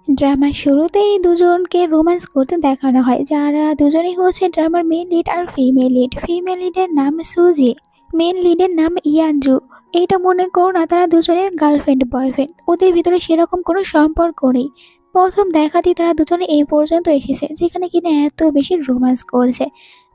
ড্রামার শুরুতেই দুজনকে রোম্যান্স করতে দেখানো হয়, যারা দুজনেই হচ্ছে ড্রামার মেন লিড আর ফিমেল লিড। ফিমেল লিডের নাম সুজি, মেন লিডের নাম ইয়ানজু। এইটা মনে করো না তারা দুজনের গার্লফ্রেন্ড বয়ফ্রেন্ড, ওদের ভিতরে সেরকম কোনো সম্পর্ক নেই। প্রথম দেখাতেই তারা দুজনে এই পর্যন্ত এসেছে যেখানে কিনা এত বেশি রোম্যান্স করছে।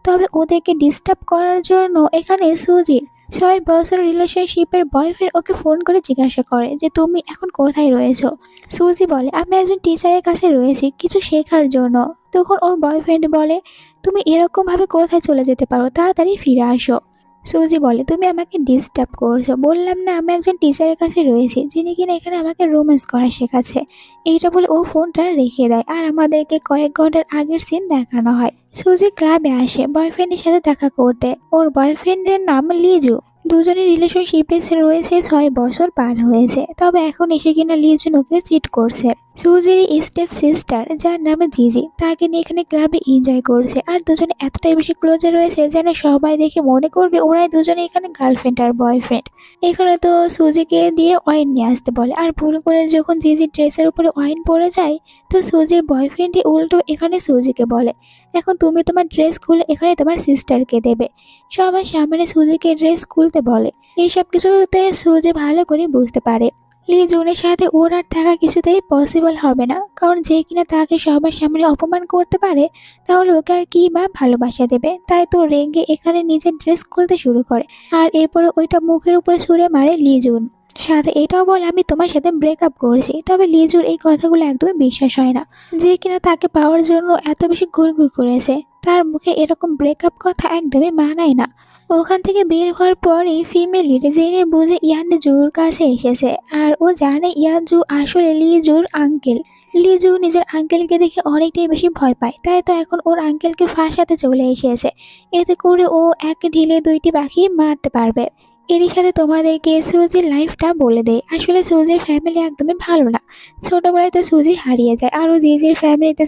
তবে ওদেরকে ডিস্টার্ব করার জন্য এখানে সুজির 6 বছর রিলেশনশিপের বয়ফ্রেন্ড ওকে ফোন করে জিজ্ঞাসা করে যে তুমি এখন কোথায় রয়েছো। সুজি বলে আমি একজন টিচারের কাছে রয়েছি কিছু শেখার জন্য। তখন ওর বয়ফ্রেন্ড বলে তুমি এরকম ভাবে কোথায় চলে যেতে পারো, তাড়াতাড়ি ফিরে আসো। সুজি বলে তুমি আমাকে ডিস্টার্ব করছো, বললাম না আমি একজন টিচারের কাছে রয়েছি যিনি কিনা এখানে আমাকে রোম্যান্স করা শেখাচ্ছে। এইটা বলে ও ফোনটা রেখে দেয় আর আমাদেরকে কয়েক ঘন্টার আগের সিন দেখানো হয়। সুজি ক্লাবে আসে বয়ফ্রেন্ডের সাথে দেখা করতে, ওর বয়ফ্রেন্ডের নাম লিজু। দুজনের রিলেশনশিপে রয়েছে 6 বছর পার হয়েছে, তবে এখন এসে কিনা লিজুন ওকে চিট করছে। সুজির স্টেপ সিস্টার যার নাম জিজি তাকে নিয়ে এখানে ক্লাবে এনজয় করছে, আর দুজনে এতটাই বেশি ক্লোজে রয়েছে যেন সবাই দেখে মনে করবে ওরাই দুজনে এখানে গার্লফ্রেন্ড আর বয়ফ্রেন্ড। এখানে তো সুজিকে দিয়ে ওয়াইন নিয়ে আসতে বলে, আর ভুল করে যখন জিজির ড্রেসের উপরে ওয়াইন পড়ে যায় তো সুজির বয়ফ্রেন্ডই উল্টো এখানে সুজিকে বলে এখন তুমি তোমার ড্রেস খুলে এখানে তোমার সিস্টারকে দেবে। সবার সামনে সুজিকে ড্রেস খুলতে বলে। এইসব কিছুতে সুজি ভালো করে বুঝতে পারে লি জুনের সাথে ওর আর থাকা কিছুতেই পসিবল হবে না, কারণ যে কিনা তাকে সবার সামনে অপমান করতে পারে তাহলে ওকে আর কি বা ভালোবাসা দেবে। তাই তো রেগে এখানে নিজের ড্রেস খুলতে শুরু করে, আর এরপরে ওইটা মুখের উপরে ছুঁড়ে মারে লিজুন। সাথে এটাও বলে আমি তোমার সাথে ব্রেকআপ করেছি। তবে লিজুর এই কথাগুলো একদমই বিশ্বাস হয় না, যে কিনা তাকে পাওয়ার জন্য এত বেশি ঘুরঘুর করেছে তার মুখে এরকম ব্রেকআপ কথা একদমই মানায় না। ওখান থেকে বের হওয়ার পরেই ফিমেল লিড জেনে বুঝে ইয়ানজুর কাছে এসেছে, আর ও জানে ইয়ানজু আসলে লিজুর আঙ্কেল। লিজু নিজের আঙ্কেলকে দেখে অনেকটাই বেশি ভয় পায়, তাই তো এখন ওর আঙ্কেলকে ফাঁসাতে চলে এসেছে। এতে করে ও এক ঢিলে দুইটি পাখি মারতে পারবে। এরই সাথে তোমাদেরকে সুজির লাইফটা বলে দেয়। আসলে সুজির ফ্যামিলি একদমই ভালো না, ছোটবেলায় তো সুজি হারিয়ে যায় আর ও জিজির ফ্যামিলিতে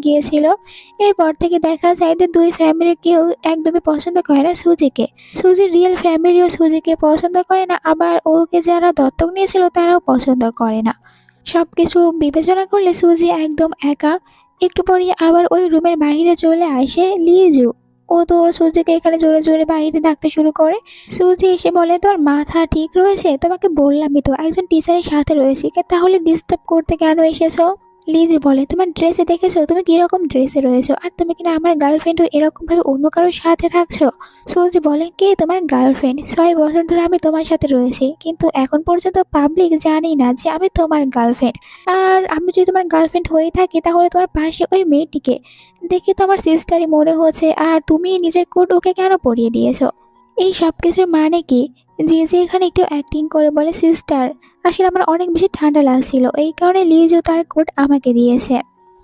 গিয়েছিল। এরপর থেকে দেখা যায় যে দুই ফ্যামিলির কেউ একদমই পছন্দ করে না সুজিকে। সুজির রিয়েল ফ্যামিলিও সুজিকে পছন্দ করে না, আবার ওকে যারা দত্তক নিয়েছিল তারাও পছন্দ করে না। সবকিছু বিবেচনা করলে সুজি একদম একা। একটু পরই আবার ওই রুমের বাইরে চলে আসে লিজু। ও তো সুজিকে এখানে জোরে জোরে বাইরে ডাকতে শুরু করে। সুজি এসে বলে তোর মাথা ঠিক রয়েছে, তোমাকে বললামই তো একজন টিচারের সাথে রয়েছি, তাহলে ডিস্টার্ব করতে কেন এসেছো। লিজি বলে তোমার ড্রেসে দেখেছো তুমি কিরকম ড্রেসে রয়েছো, আর তুমি কিনা আমার গার্লফ্রেন্ডও এরকম ভাবে অন্য কারোর সাথে থাকছো। সুজি বলে কে তোমার গার্লফ্রেন্ড, 6 বছর ধরে আমি তোমার সাথে রয়েছি কিন্তু এখন পর্যন্ত পাবলিক জানি না যে আমি তোমার গার্লফ্রেন্ড। আর আমি যদি তোমার গার্লফ্রেন্ড হয়ে থাকি তাহলে তোমার পাশে ওই মেয়েটিকে দেখে তো আমার সিস্টারই মনে হচ্ছে, আর তুমি নিজের কোট ওকে কেন পরিয়ে দিয়েছো। এই সব কিছুর মানে কি। যে এখানে একটু অ্যাক্টিং করে বলে সিস্টার আসলে আমার অনেক বেশি ঠান্ডা লাগছিল এই কারণে লিজু তার কোট আমাকে দিয়েছে,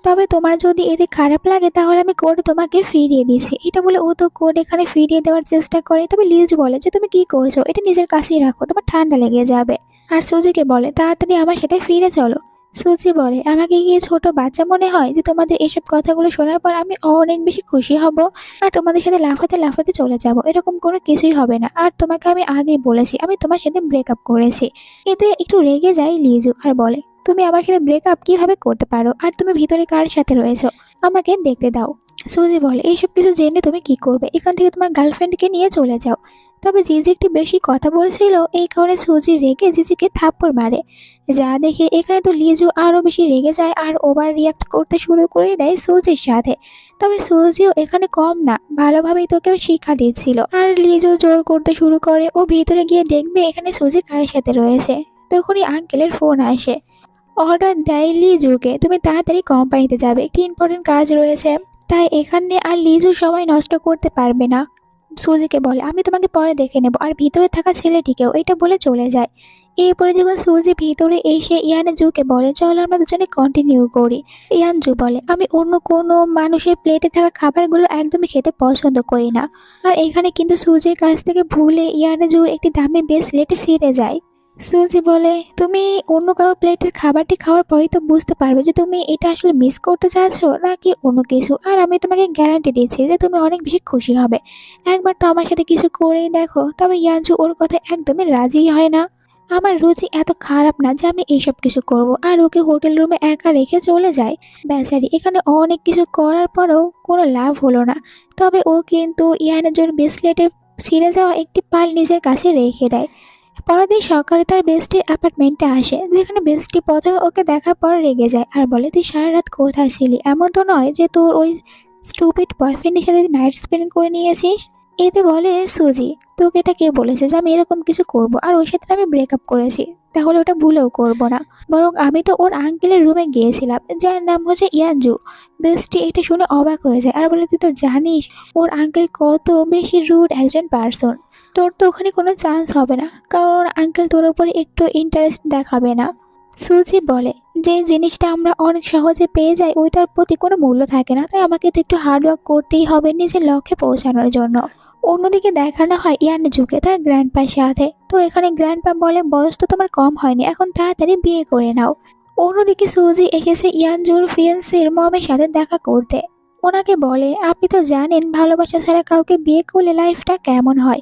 তবে তোমার যদি এতে খারাপ লাগে তাহলে আমি কোড তোমাকে ফিরিয়ে দিয়েছি। এটা বলে ও তো কোড এখানে ফিরিয়ে দেওয়ার চেষ্টা করে, তবে লিজু বলে যে তুমি কি করছো, এটা নিজের কাছেই রাখো, তোমার ঠান্ডা লেগে যাবে। আর সুজিকে বলে তাড়াতাড়ি আমার সাথে ফিরে চলো। সুজি বলে আমাকে কি ছোট বাচ্চা মনে হয় যে তোমাদের এসব কথাগুলো শোনার পর আমি অনেক বেশি খুশি হব আর তোমাদের সাথে লাফাতে লাফাতে চলে যাব, এরকম কোনো কিছুই হবে না। আর তোমাকে আমি আগেই বলেছি আমি তোমার সাথে ব্রেকআপ করেছি। এতে একটু রেগে যায় লিজু আর বলে তুমি আমার সাথে ব্রেকআপ কিভাবে করতে পারো, আর তুমি ভিতরে কার সাথে রয়েছো আমাকে দেখতে দাও। সুজি বলে এইসব কিছু জেনে তুমি কি করবে, এখান থেকে তোমার গার্লফ্রেন্ডকে নিয়ে চলে যাও। তবে জিজি একটু বেশি কথা বলছিল এই কারণে সুজি রেগে জিজিকে থাপ্পড় মারে, যা দেখে এখানে তো লিজু আরো বেশি রেগে যায় আর ওভার রিয়াক্ট করতে শুরু করে দেয় সুজির সাথে। তবে সুজিও এখানে কম না, ভালোভাবেই তোকে শিক্ষা দিচ্ছিল। আর লিজু জোর করতে শুরু করে ও ভিতরে গিয়ে দেখবে এখানে সুজি কার সাথে রয়েছে। তখনই আঙ্কেলের ফোন আসে, অর্ডার দেয় লিজুকে তুমি তাড়াতাড়ি কোম্পানিতে যাবে, একটি ইম্পর্টেন্ট কাজ রয়েছে। তাই এখানে আর লিজু সময় নষ্ট করতে পারবে না। সুজিকে বলে আমি তোমাকে পরে দেখে নেব, আর ভিতরে থাকা ছেলেটিকেও, এটা বলে চলে যায়। এরপরে যখন সুজি ভিতরে এসে ইয়ানজুকে বলে চলো আমরা দুজনে কন্টিনিউ করি। ইয়ানজু বলে আমি অন্য কোনো মানুষের প্লেটে থাকা খাবারগুলো একদমই খেতে পছন্দ করি না। আর এখানে কিন্তু সুজির কাছ থেকে ভুলে ইয়ানজুর একটি দামি ব্রেসলেট ছিঁড়ে যায়। সুজি বলে তুমি অন্য কারো প্লেটের খাবারটি খাওয়ার পরেই তো বুঝতে পারবে যে তুমি এটা আসলে মিস করতে চাচ্ছো নাকি অন্য কিছু, আর আমি তোমাকে গ্যারান্টি দিচ্ছি যে তুমি অনেক বেশি খুশি হবে। একবার তো আমার সাথে কিছু করেই দেখো। তবে ইয়ানজু ওর কথা একদমই রাজি হয় না। আমার রুচি এত খারাপ না যে আমি এইসব কিছু করব। আর ওকে হোটেল রুমে একা রেখে চলে যায়। বেচারি এখানে অনেক কিছু করার পরেও কোনো লাভ হলো না। তবে ও কিন্তু ইয়ানাজুর ব্রেসলেটের ছিঁড়ে যাওয়া একটি পাল নিজের কাছে রেখে দেয়। পরের দিন সকালে তার বেস্টির অ্যাপার্টমেন্টে আসে, যেখানে বেস্টি প্রথমে ওকে দেখার পর রেগে যায় আর বলে, তুই সারা রাত কোথায় ছিলি? এমন তো নয় যে তোর ওই স্টুপিড বয়ফ্রেন্ডের সাথে নাইট স্পেন্ড করে নিয়েছিস। এতে বলে সুজি, তোকে এটা কে বলেছে যে আমি এরকম কিছু করব? আর ওর সাথে আমি ব্রেকআপ করেছি, তাহলে ওটা ভুলেও করব না। বরং আমি তো ওর আঙ্কেলের রুমে গিয়েছিলাম, যার নাম হচ্ছে ইয়ানজু। বেস্টি এটা শুনে অবাক হয়ে যায় আর বলে, তুই তো জানিস ওর আঙ্কেল কত বেশি রুড একজন পার্সন। তোর তো ওখানে কোনো চান্স হবে না, কারণ আঙ্কেল তোর উপরে একটু ইন্টারেস্ট দেখাবে না। সুজি বলে, যে জিনিসটা আমরা অনেক সহজে পেয়ে যাই ওইটার প্রতি কোনো মূল্য থাকে না, তাই আমাকে তো একটু হার্ডওয়ার্ক করতেই হবে নিজের লক্ষ্যে পৌঁছানোর জন্য। অন্যদিকে দেখানো হয় ইয়ানজুকে তার গ্র্যান্ডপার সাথে। তো এখানে গ্র্যান্ডপা বলে, বয়স তো তোমার কম হয়নি, এখন তাড়াতাড়ি বিয়ে করে নাও। অন্যদিকে সুজি এসেছে ইয়ানজুর ফিয়ান্সির মমের সাথে দেখা করতে। ওনাকে বলে, আপনি তো জানেন ভালোবাসা ছাড়া কাউকে বিয়ে করলে লাইফটা কেমন হয়।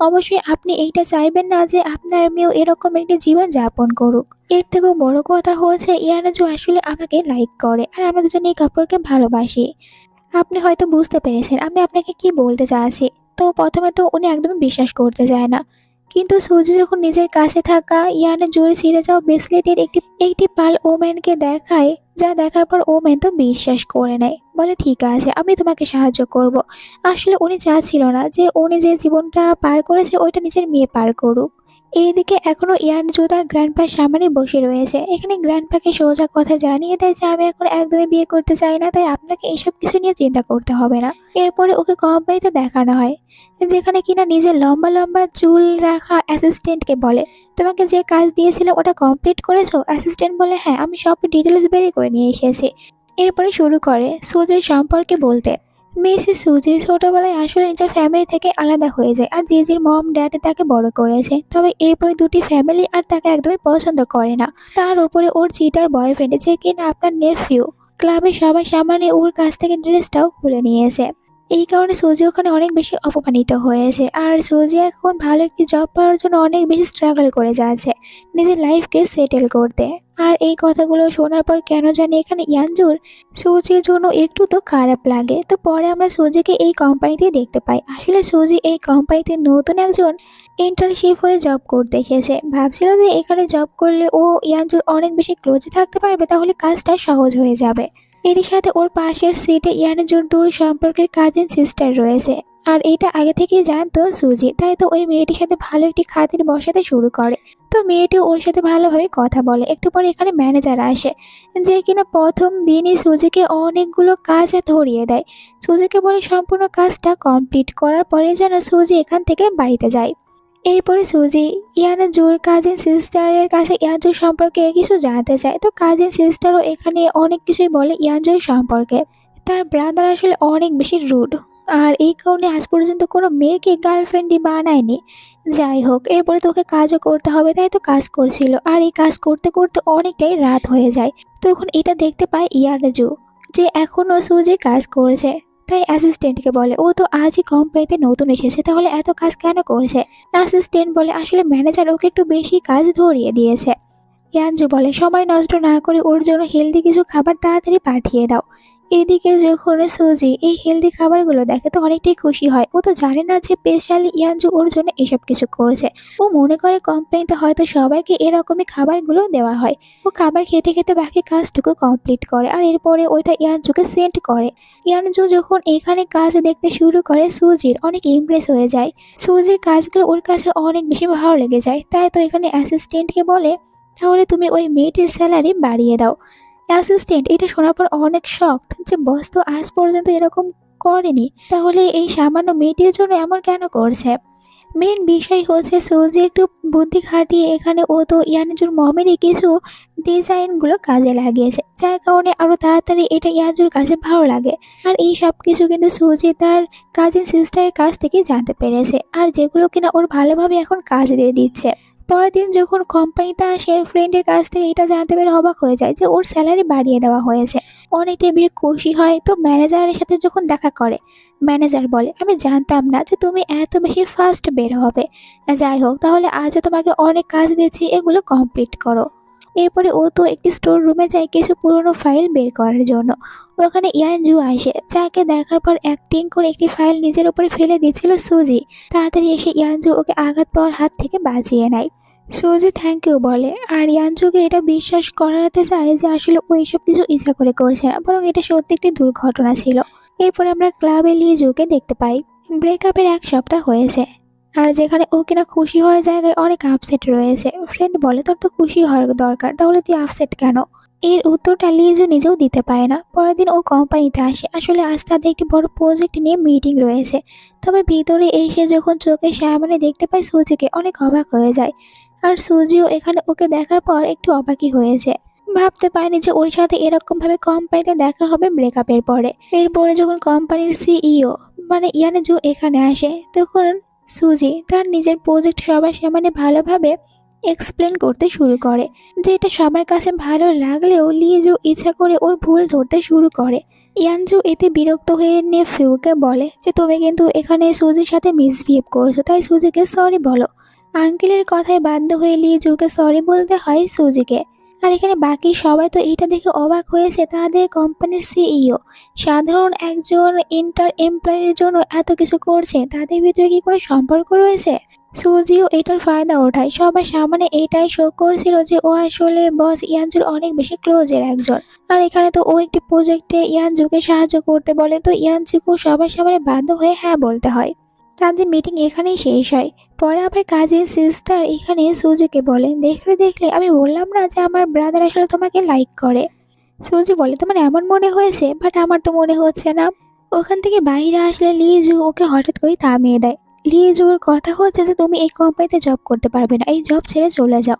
অবশ্যই আপনি এইটা চাইবেন না যে আপনার মেয়েও এরকম একটি জীবন যাপন করুক। এর থেকেও বড় কথা হচ্ছে ইয়ানাজু আসলে আমাকে লাইক করে আর আমরা দুজনে এই কাপড়কে ভালোবাসি। আপনি হয়তো বুঝতে পেরেছেন আমি আপনাকে কি বলতে চাচ্ছি। তো প্রথমে তো উনি একদমই বিশ্বাস করতে চায় না, কিন্তু সুজি যখন নিজের কাছে থাকা ইয়ানের জোরে ছিঁড়ে যাওয়া ব্রেসলেটের একটি একটি পাল ওম্যানকে দেখায়, যা দেখার পর ওম্যান তো বিশ্বাস করে নেয়, বলে ঠিক আছে আমি তোমাকে সাহায্য করব। আসলে উনি চাচ্ছিল না যে উনি যে জীবনটা পার করেছে ওইটা নিজের মেয়ে পার করুক। এইদিকে এখনো ইয়ানজু তার গ্র্যান্ডপার সামনে বসে রয়েছে। এখানে গ্র্যান্ডপাকে সোজা কথা জানিয়ে দেয় যে আমি এখন একদমই বিয়ে করতে চাই না, তাই আপনাকে এইসব কিছু নিয়ে চিন্তা করতে হবে না। এরপরে ওকে কোম্পানিতে দেখানো হয়, যেখানে কিনা নিজের লম্বা লম্বা চুল রাখা অ্যাসিস্ট্যান্টকে বলে, তোমাকে যে কাজ দিয়েছিলাম ওটা কমপ্লিট করেছো? অ্যাসিস্ট্যান্ট বলে, হ্যাঁ আমি সব ডিটেলস বেরিয়ে করে নিয়ে এসেছি। এরপরে শুরু করে সুজির সম্পর্কে বলতে। মিসেস সুজি ছোটবেলায় আসলে নিজের ফ্যামিলি থেকে আলাদা হয়ে যায় আর জিজির মম ড্যাড তাকে বড় করেছে। তবে এরপরে দুটি ফ্যামিলি আর তাকে একদমই পছন্দ করে না। তার উপরে ওর চিটার বয়ফ্রেন্ড, যে কিনা আপনার নেফিউ, ক্লাবের সবার সামনে ওর কাছ থেকে ড্রেসটাও খুলে নিয়েছে। এই কারণে সুজি ওখানে অনেক বেশি অপমানিত হয়েছে আর সুজি এখন ভালো একটি জব পাওয়ার জন্য অনেক বেশি স্ট্রাগল করে যাচ্ছে নিজের লাইফকে সেটেল করতে। আর এই কথাগুলো শোনার পর কেন জানি এখানে ইয়ানজুর সুজির জন্য একটু তো খারাপ লাগে। তো পরে আমরা সুজিকে এই কোম্পানিতে দেখতে পাই। আসলে সুজি এই কোম্পানিতে নতুন একজন ইন্টার্নশিপ হয়ে জব করতে এসেছে। ভাবছিল যে এখানে জব করলে ও ইয়ানজুর অনেক বেশি ক্লোজে থাকতে পারবে, তাহলে কাজটা সহজ হয়ে যাবে। এরই সাথে ওর পাশের সিটে ইয়ানজুর দূর সম্পর্কের কাজিন সিস্টার রয়েছে। আর এটা আগে থেকেই জানতো সুজি, তাই তো ওই মেয়েটির সাথে ভালো একটি খাতির বসাতে শুরু করে। তো মেয়েটি ওর সাথে ভালোভাবে কথা বলে। একটু পরে এখানে ম্যানেজার আসে, যে কিনা প্রথম দিনই সুজিকে অনেকগুলো কাজ ধরিয়ে দেয়। সুজিকে বলে সম্পূর্ণ কাজটা কমপ্লিট করার পরে যেন সুজি এখান থেকে বাড়িতে যায়। এরপরে সুজি ইয়ানাজুর কাজিন সিস্টারের কাছে ইয়ানজুর সম্পর্কে কিছু জানতে চায়। তো কাজিন সিস্টারও এখানে অনেক কিছুই বলে ইয়ানজুর সম্পর্কে। তার ব্রাদার আসলে অনেক বেশি রুড, আর এই কারণে আজ পর্যন্ত কোনো মেয়েকে গার্লফ্রেন্ডই বানায়নি। যাই হোক, এরপরে তোকে কাজও করতে হবে, তাই তো কাজ করছিল। আর এই কাজ করতে করতে অনেকটাই রাত হয়ে যায়। তখন এটা দেখতে পায় ইয়ানাজু, যে এখনও সুজি কাজ করেছে। তাই অ্যাসিস্ট্যান্টকে বলে, ও তো আজই কোম্পানিতে নতুন এসেছে, তাহলে এত কাজ কেন করছে? অ্যাসিস্ট্যান্ট বলে, আসলে ম্যানেজার ওকে একটু বেশি কাজ ধরিয়ে দিয়েছে। ইয়ানজু বলে, সময় নষ্ট না করে ওর জন্য হেলদি কিছু খাবার তাড়াতাড়ি পাঠিয়ে দাও। এদিকে যখন সুজি এই হেলদি খাবারগুলো দেখে তো অনেকটাই খুশি হয়। ও তো জানে না যে স্পেশালি ইয়ানজু ওর জন্য এসব কিছু করছে। ও মনে করে কোম্পানিতে হয়তো সবাইকে এরকমই খাবারগুলো দেওয়া হয়। ও খাবার খেতে খেতে বাকি কাজটুকু কমপ্লিট করে আর এরপরে ওইটা ইয়ানজুকে সেন্ড করে। ইয়ানজু যখন এখানে কাজ দেখতে শুরু করে সুজির অনেক ইমপ্রেস হয়ে যায়। সুজির কাজগুলো ওর কাছে অনেক বেশি ভালো লেগে যায়। তাই তো এখানে অ্যাসিস্ট্যান্টকে বলে, তাহলে তুমি ওই মেয়েটির স্যালারি বাড়িয়ে দাও। অ্যাসিস্ট্যান্ট এটা শোনার পর অনেক শকড, যে বস তো আজ পর্যন্ত এরকম করেনি, তাহলে এই সামান্য মেয়েটির জন্য এমন কেন করছে। মেন বিষয় হচ্ছে সুজি একটু বুদ্ধি খাটিয়ে এখানে ও তো ইয়ানজুর মমেরই কিছু ডিজাইনগুলো কাজে লাগিয়েছে, যার কারণে আরও তাড়াতাড়ি এটা ইয়ানজুর কাছে ভালো লাগে। আর এই সব কিছু কিন্তু সুজি তার কাজিন সিস্টারের কাছ থেকে জানতে পেরেছে, আর যেগুলো কিনা ওর ভালোভাবে এখন কাজ দিয়ে দিচ্ছে। পরের দিন যখন কোম্পানিতে আসে, ফ্রেন্ডের কাছ থেকে এটা জানতে পেরে অবাক হয়ে যায় যে ওর স্যালারি বাড়িয়ে দেওয়া হয়েছে। অনেকটাই বেশি খুশি হয়। তো ম্যানেজারের সাথে যখন দেখা করে, ম্যানেজার বলে, আমি জানতাম না যে তুমি এত বেশি ফাস্ট বের হবে। যাই হোক, তাহলে আজও তোমাকে অনেক কাজ দিচ্ছি, এগুলো কমপ্লিট করো। এরপরে ও তো একটি স্টোর রুমে যায় কিছু পুরনো ফাইল বের করার জন্য। ওখানে ইয়ানজু আসে, যাকে দেখার পর অ্যাক্টিং করে একটি ফাইল নিজের উপরে ফেলে দিচ্ছিল সুজি। তাড়াতাড়ি এসে ইয়ানজু ওকে আঘাত পাওয়ার হাত থেকে বাঁচিয়ে নেয়। সুজি থ্যাংক ইউ বলে, আর ইয়ানজুকে এটা বিশ্বাস করাতে চায় যে আসলে ও এসব কিছু ইচ্ছা করে করছে না, বরং এটা সত্যি একটি দুর্ঘটনা ছিল। এরপরে আমরা ক্লাবে লিজুকে দেখতে পাই। ব্রেকআপের 1 সপ্তাহ হয়েছে, আর যেখানে ও কিনা খুশি হওয়ার জায়গায় অনেক আপসেট রয়েছে। ফ্রেন্ড বলে, তোর তো খুশি হওয়ার দরকার, তাহলে তুই আপসেট কেন? এর উত্তরটা লিজু নিজেও দিতে পারে না। পরের দিন ও কোম্পানিতে আসে। আসলে আজ তাদের একটি বড় প্রজেক্ট নিয়ে মিটিং রয়েছে। তবে ভিতরে এসে যখন চোখের সামনে দেখতে পায় সুজিকে, অনেক অবাক হয়ে যায়। আর সুজিও এখানে ওকে দেখার পর একটু অবাকই হয়েছে। ভাবতে পারেনি যে ওর সাথে এরকম ভাবে কোম্পানিতে দেখা হবে ব্রেকআপের পরে। এরপরে যখন কোম্পানির সিইও মানে ইয়ানজু এখানে আসে, তখন সুজি তার নিজের প্রজেক্ট সবার সামনে ভালোভাবে এক্সপ্লেন করতে শুরু করে, যে এটা সবার কাছে ভালো লাগলেও লিজু ইচ্ছা করে ওর ভুল ধরতে শুরু করে। ইয়ানজু এতে বিরক্ত হয়ে নেফিউকে বলে যে তুমি কিন্তু এখানে সুজির সাথে মিসবিহেভ করছো, তাই সুজিকে সরি বলো। আঙ্কেলের কথায় বাধ্য হয়ে লিজুকে সরি বলতে হয় সুজিকে। আর এখানে বাকি সবাই তো এটা দেখে অবাক হয়েছে, তাদের কোম্পানির সিইও সাধারণ একজন এমপ্লয়ির জন্য এত কিছু করছে, তাদের ভিতরে কি কোনো সম্পর্ক রয়েছে? সুজিও এটার ফায়দা ওঠায়, সবার সামনে এটাই শো করছিল যে ও আসলে বস ইয়ানজুর অনেক বেশি ক্লোজের একজন। আর এখানে তো ও একটি প্রজেক্টে ইয়ানজুকে সাহায্য করতে বলে, তো ইয়ানজুকেও সবার সামনে বাধ্য হয়ে হ্যাঁ বলতে হয়। তাদের মিটিং এখানেই শেষ হয়। পরে আবার কাজিন সিস্টার এখানে সুজিকে বলে, দেখলে দেখলে আমি বললাম না যে আমার ব্রাদার আসলে তোমাকে লাইক করে। সুজি বলে, তোমার এমন মনে হয়েছে, বাট আমার তো মনে হচ্ছে না। ওখান থেকে বাইরে আসলে লিজু ওকে হঠাৎ করে থামিয়ে দেয়। লিজুর কথা হচ্ছে যে তুমি এই কোম্পানিতে জব করতে পারবে না, এই জব ছেড়ে চলে যাও।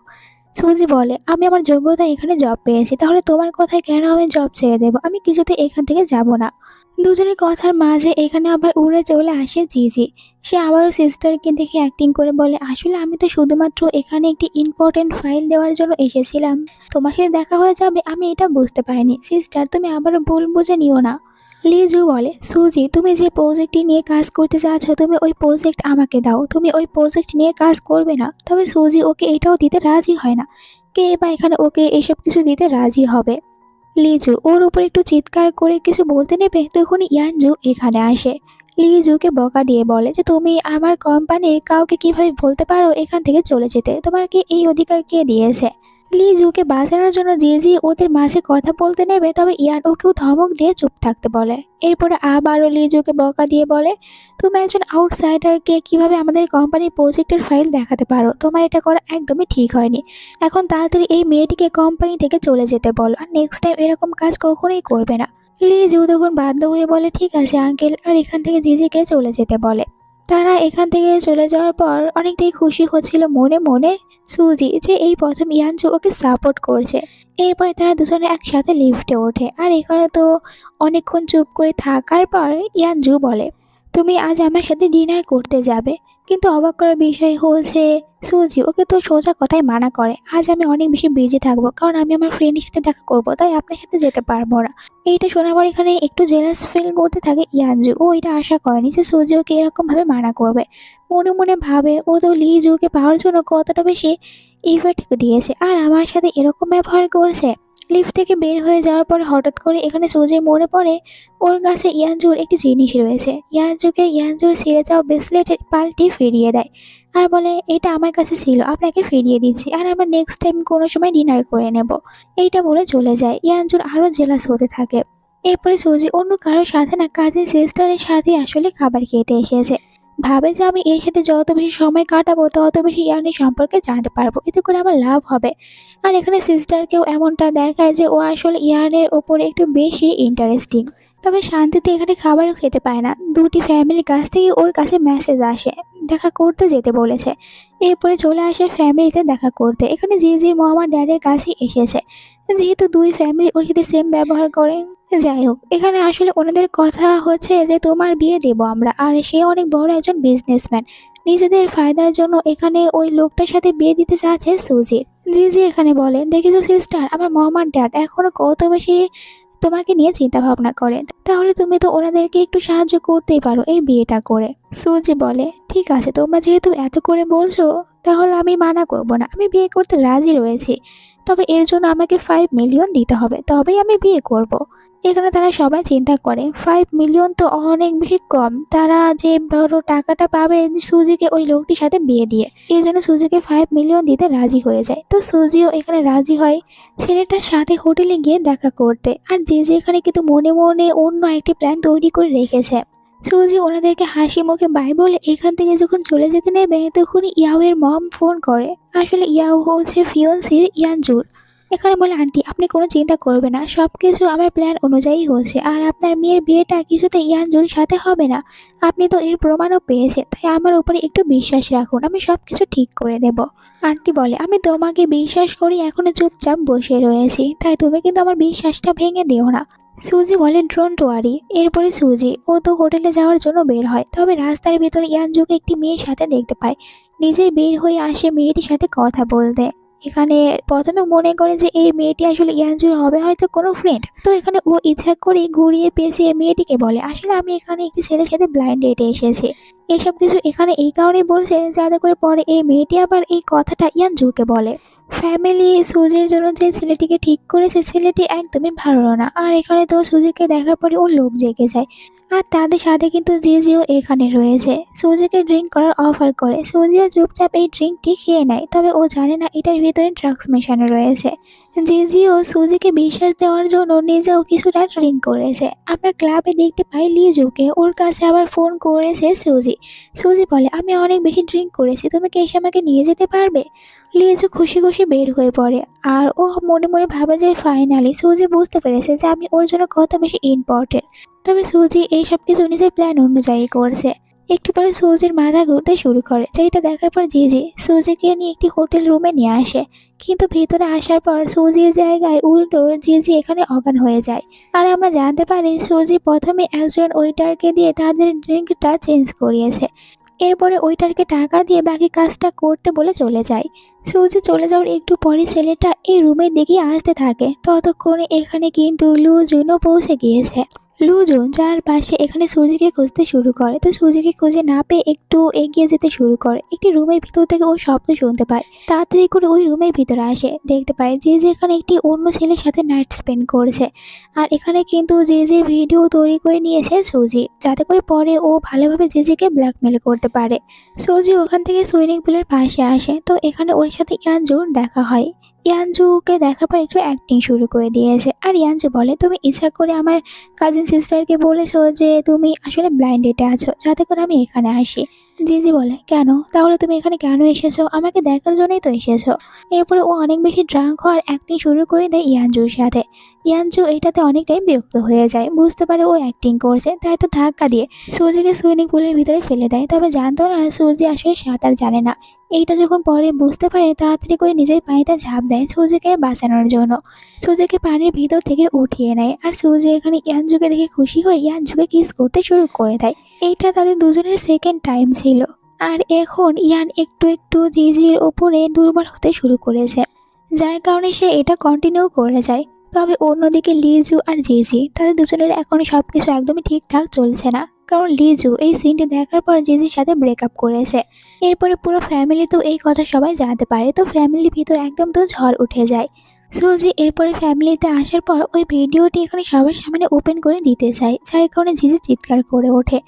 সুজি বলে, আমি আমার যোগ্যতা এখানে জব পেয়েছি, তাহলে তোমার কথায় কেন আমি জব ছেড়ে দেবো? আমি কিছুতে এখান থেকে যাব না। দুজনের কথার মাঝে এখানে আবার উড়ে চলে আসে জিজি। সে আবারও সিস্টারকে দেখে অ্যাক্টিং করে বলে, আসলে আমি তো শুধুমাত্র এখানে একটি ইম্পর্টেন্ট ফাইল দেওয়ার জন্য এসেছিলাম। তোমার সাথে দেখা হয়ে যাবে আমি এটা বুঝতে পারিনি। সিস্টার, তুমি আবারও ভুল বুঝে নিও না। লিজু বলে, সুজি তুমি যে প্রজেক্টটি নিয়ে কাজ করতে চাচ্ছ, তুমি ওই প্রজেক্ট আমাকে দাও। তুমি ওই প্রজেক্ট নিয়ে কাজ করবে না। তবে সুজি ওকে এটাও দিতে রাজি হয় না। কে বা এখানে ওকে এসব কিছু দিতে রাজি হবে? লিজু ওর উপর একটু চিৎকার করে কিছু বলতে নেবে, তখন ইয়ানজু এখানে আসে। লিজুকে বকা দিয়ে বলে যে তুমি আমার কোম্পানির কাউকে কিভাবে বলতে পারো এখান থেকে চলে যেতে? তোমাকে এই অধিকার কে দিয়েছে? লিজুকে বাঁচানোর জন্য জিজি ওদের মাঝে কথা বলতে নেবে, তবে ইয়ান ওকেও ধমক দিয়ে চুপ থাকতে বলে। এরপরে আবারও লিজুকে বকা দিয়ে বলে, তুমি একজন আউটসাইডারকে কিভাবে আমাদের কোম্পানির প্রজেক্টের ফাইল দেখাতে পারো? তোমার এটা করা একদমই ঠিক হয়নি। এখন তাড়াতাড়ি এই মেয়েটিকে কোম্পানি থেকে চলে যেতে বলো, আর নেক্সট টাইম এরকম কাজ কখনোই করবে না। লিজু তখন বাধ্য হয়ে বলে, ঠিক আছে আঙ্কেল, আর এখান থেকে জিজিকে চলে যেতে বলে। তারা এখান থেকে চলে যাওয়ার পর অনেকটাই খুশি হচ্ছিল মনে মনে সুজি, যে এই প্রথম ইয়ানজু ওকে সাপোর্ট করছে। এরপরে তারা দুজনে একসাথে লিফটে ওঠে। আর এখানে তো অনেকক্ষণ চুপ করে থাকার পর ইয়ানজু বলে, তুমি আজ আমার সাথে ডিনার করতে যাবে। কিন্তু অবাক করার বিষয় হচ্ছে সুজি ওকে তো সোজা কথায় মানা করে, আজ আমি অনেক বেশি বিজি থাকবো, কারণ আমি আমার ফ্রেন্ডের সাথে দেখা করব, তাই আপনার সাথে যেতে পারবো না। এইটা শোনার পর এখানে একটু জেলাস ফিল করতে থাকে ইয়ানজু। ও এটা আশা করেনি যে সুজি ওকে এরকমভাবে মানা করবে। মনে মনে ভাবে, ও তো লিজুকে পাওয়ার জন্য কতটা বেশি ইফেক্ট দিয়েছে, আর আমার সাথে এরকম ব্যবহার করছে। লিফট থেকে বের হয়ে যাওয়ার পর হঠাৎ করে এখানে সুজির মনে পড়ে ওর কাছে ইয়ানজুর একটি জিনিস রয়েছে। ইয়ানজুকে ইয়ানজুর ছিঁড়ে যাওয়া ব্রেসলেটের পাল্টি ফিরিয়ে দেয়, আর বলে, এটা আমার কাছে ছিল, আপনাকে ফিরিয়ে দিচ্ছি, আর আমরা নেক্সট টাইম কোনো সময় ডিনার করে নেব। এইটা বলে চলে যায়। ইয়ানজুর আরও জেলাস হতে থাকে। এরপরে সুজি অন্য কারোর সাথে না, কাজিন সিস্টারের সাথে আসলে খাবার খেতে এসেছে। ভাবে যে আমি এর সাথে যত বেশি সময় কাটাবো তত বেশি ইয়ানের সম্পর্কে জানতে পারবো, এতে করে আমার লাভ হবে। আর এখানে সিস্টারকেও এমনটা দেখায় যে ও আসলে ইয়ানের ওপরে একটু বেশি ইন্টারেস্টিং। তবে শান্তিতে এখানে খাবারও খেতে পায় না। দুটি ফ্যামিলির কাছ থেকে ওর কাছে মেসেজ আসে, দেখা করতে যেতে বলেছে। এরপরে চলে আসে ফ্যামিলিতে দেখা করতে। এখানে জিজির মম আর ড্যাডের কাছে এসেছে, যেহেতু দুই ফ্যামিলি ওর সাথে সেম ব্যবহার করে। যাই হোক, এখানে আসলে ওনাদের কথা হচ্ছে যে তোমার বিয়ে দেব আমরা, আর সে অনেক বড় একজন বিজনেসম্যান। নিজেদের ফায়দার জন্য এখানে ওই লোকটার সাথে বিয়ে দিতে চাচ্ছে সুজির। জিজি এখানে বলে, দেখেছো সিস্টার, আমার মম আর ড্যাড এখনো কত বেশি তোমাকে নিয়ে চিন্তা ভাবনা করেন, তাহলে তুমি তো ওনাদেরকে একটু সাহায্য করতেই পারো এই বিয়েটা করে। সুজি বলে, ঠিক আছে, তোমরা যেহেতু এত করে বলছো তাহলে আমি মানা করব না, আমি বিয়ে করতে রাজি রয়েছি। তবে এর জন্য আমাকে 5 মিলিয়ন দিতে হবে, তবেই আমি বিয়ে করব। এখানে তারা সবাই চিন্তা করে 5 মিলিয়ন তো অনেক বেশি কম, তারা যে বড় টাকাটা পাবে সুজিকে ওই লোকটির সাথে বিয়ে দিয়ে, এই জন্য সুজিকে 5 মিলিয়ন দিতে রাজি হয়ে যায়। তো সুজিও এখানে রাজি হয় ছেলেটার সাথে হোটেলে গিয়ে দেখা করতে। আর যে এখানে কিন্তু মনে মনে অন্য একটি প্ল্যান তৈরি করে রেখেছে। সুজি ওনাদেরকে হাসি মুখে বাই বলে এখান থেকে যখন চলে যেতে নেবে তখনই ইয়াওয়ের মম ফোন করে। আসলে ইয়াও হচ্ছে ফিয়ন্সি ইয়ানজুর। এখানে বলে, আন্টি আপনি কোনো চিন্তা করবেন না, সব কিছু আমার প্ল্যান অনুযায়ী হচ্ছে, আর আপনার মেয়ের বিয়েটা কিছুতে ইয়ানজুর সাথে হবে না। আপনি তো এর প্রমাণও পেয়েছেন, তাই আমার উপরে একটু বিশ্বাস রাখুন, আমি সব কিছু ঠিক করে দেব। আন্টি বলে, আমি তোমাকে বিশ্বাস করি এখনো চুপচাপ বসে রয়েছি, তাই তুমি কিন্তু আমার বিশ্বাসটা ভেঙে দিও না। সুজি বলে, ডোন্ট ওয়ারি। এরপরে সুজি ও তো হোটেলে যাওয়ার জন্য বের হয়, তবে রাস্তার ভিতরে ইয়ানজুকে একটি মেয়ের সাথে দেখতে পায়। নিজেই বের হয়ে আসে মেয়েটির সাথে কথা বলতে। এখানে প্রথমে মনে করে যে এই মেয়েটি আসলে ইয়ানজুর হবে হয়তো কোনো ফ্রেন্ড, তো এখানে ও ইচ্ছা করে ঘুরিয়ে পেঁচিয়ে মেয়েটিকে বলে, আসলে আমি এখানে একটি ছেলের সাথে ব্লাইন্ড ডেটে এসেছি। এসব কিছু এখানে এই কারণেই বলছে যাতে করে পরে এই মেয়েটি আবার এই কথাটা ইয়ানজুকে বলে। ফ্যামিলি সুজির জন্য যে ছেলেটিকে ঠিক করেছে ছেলেটি একদমই ভালো না, আর এখানে তো সুজিকে দেখার পরে ওর লোভ জেগে যায়। আর তাদের সাথে কিন্তু জিজিও এখানে রয়েছে, সুজিকে ড্রিঙ্ক করার অফার করে। সুজিও চুপচাপ এই ড্রিঙ্কটি খেয়ে নেয়, তবে ও জানে না এটার ভিতরে ড্রাগস মেশানো রয়েছে। জিজিও সুজিকে বিশ্বাস দেওয়ার জন্য নিজেও কিছুটা ড্রিঙ্ক করেছে। আমরা ক্লাবে দেখতে পাই লিজুকে, ওর কাছে আবার ফোন করেছে সুজি। সুজি বলে, আমি অনেক বেশি ড্রিঙ্ক করেছি, তুমি কি এসে আমাকে নিয়ে যেতে পারবে? লিজু খুশি খুশি বের হয়ে পড়ে, আর ও মনে মনে ভাবে যে ফাইনালি সুজি বুঝতে পেরেছে যে আমি ওর জন্য কত বেশি ইম্পর্টেন্ট। তবে সুজি এইসব কিছু নিজের প্ল্যান অনুযায়ী করছে। একটু পরে সুজির মাথা ঘুরতে শুরু করে, যেটা দেখার পর জিজি সুজিকে নিয়ে একটি হোটেল রুমে নিয়ে আসে। কিন্তু ভিতরে আসার পর সুজির জায়গায় উল্টো জিজি এখানে অজ্ঞান হয়ে যায়। আর আমরা জানতে পারি সুজি প্রথমে একজন ওয়েটারকে দিয়ে তাদের ড্রিঙ্কটা চেঞ্জ করিয়েছে। এরপরে ওয়েটারকে টাকা দিয়ে বাকি কাজটা করতে বলে চলে যায়। সুজি চলে যাওয়ার একটু পরে ছেলেটা এই রুমের দিকে আসতে থাকে। ততক্ষণে এখানে কিন্তু লুজুনও পৌঁছে গিয়েছে। লুজুন যার পাশে এখানে সুজিকে খুঁজতে শুরু করে, তো সুজিকে খুঁজে না পেয়ে একটু এগিয়ে যেতে শুরু করে। একটি রুমের ভিতর থেকে ও শব্দ শুনতে পায়, তাড়াতাড়ি করে ওই রুমের ভিতরে আসে। দেখতে পায় যে এখানে একটি অন্য ছেলের সাথে নাইট স্পেন্ড করছে। আর এখানে কিন্তু যে ভিডিও তৈরি করে নিয়েছে সুজি, যাতে করে পরে ও ভালোভাবে জেজেকে ব্ল্যাকমেল করতে পারে। সুজি ওখান থেকে সুইমিং পুলের পাশে আসে, তো এখানে ওর সাথে ইয়ানজুর দেখা হয়। ইয়ানজুকে দেখার পর একটু অ্যাক্টিং শুরু করে দিয়েছে। আর ইয়ানজু বলে, তুমি ইচ্ছা করে আমার কাজিন সিস্টারকে বলেছো যে তুমি আসলে ব্লাইন্ড ডেটে আছো, যাতে করে আমি এখানে আসি। জিজি বলে, কেন? তাহলে তুমি এখানে কেন এসেছো? আমাকে দেখার জন্যই তো এসেছো। এরপরে ও অনেক বেশি ড্রাঙ্ক হওয়ার অ্যাক্টিং শুরু করে দেয় ইয়ানজুর সাথে। ইয়ানজু এটাতে অনেকটাই বিরক্ত হয়ে যায়, বুঝতে পারে ও অ্যাক্টিং করছে, তাই তো ধাক্কা দিয়ে সুজিকে সুইমিং পুলের ভিতরে ফেলে দেয়। তবে জানতো না সুজি আসলে সাঁতার জানে না। এইটা যখন পরে বুঝতে পারে তাড়াতাড়ি করে নিজের পানিতে ঝাঁপ দেয় সুজিকে বাঁচানোর জন্য। সুজিকে পানির ভিতর থেকে উঠিয়ে নেয়, আর সুজি এখানে ইয়ানজুকে দেখে খুশি হয়ে ইয়ানজুকে কিস করতে শুরু করে দেয়। এইটা তাদের দুজনের সেকেন্ড টাইম ছিল। আর এখন ইয়ান একটু একটু জিজির ওপরে দুর্বল হতে শুরু করেছে, যার কারণে সে এটা কন্টিনিউ করে যায়। তবে অন্যদিকে লিজু আর জিজি তাদের দুজনের এখন সবকিছু একদমই ঠিকঠাক চলছে না, কারণ লিজু এই সিনটি দেখার পর জিজির সাথে ব্রেকআপ করেছে। এরপরে পুরো ফ্যামিলি তো এই কথা সবাই জানতে পারে, তো ফ্যামিলির ভিতর একদম তো ঝড় উঠে যায়। সুজি এরপরে ফ্যামিলিতে আসার পর ওই ভিডিওটি এখানে সবার সামনে ওপেন করে দিতে চায়, যার কারণে জিজি চিৎকার করে ওঠে।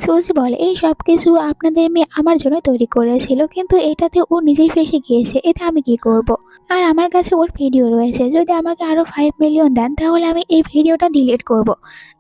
সুজি বলে, এই সব কিছু আপনাদের মেয়ে আমার জন্য তৈরি করেছিল, কিন্তু এটাতে ও নিজেই ফেঁসে গিয়েছে, এতে আমি কি করব। আর আমার কাছে ওর ভিডিও রয়েছে, যদি আমাকে আরও 5 মিলিয়ন দেন তাহলে আমি এই ভিডিওটা ডিলিট করব।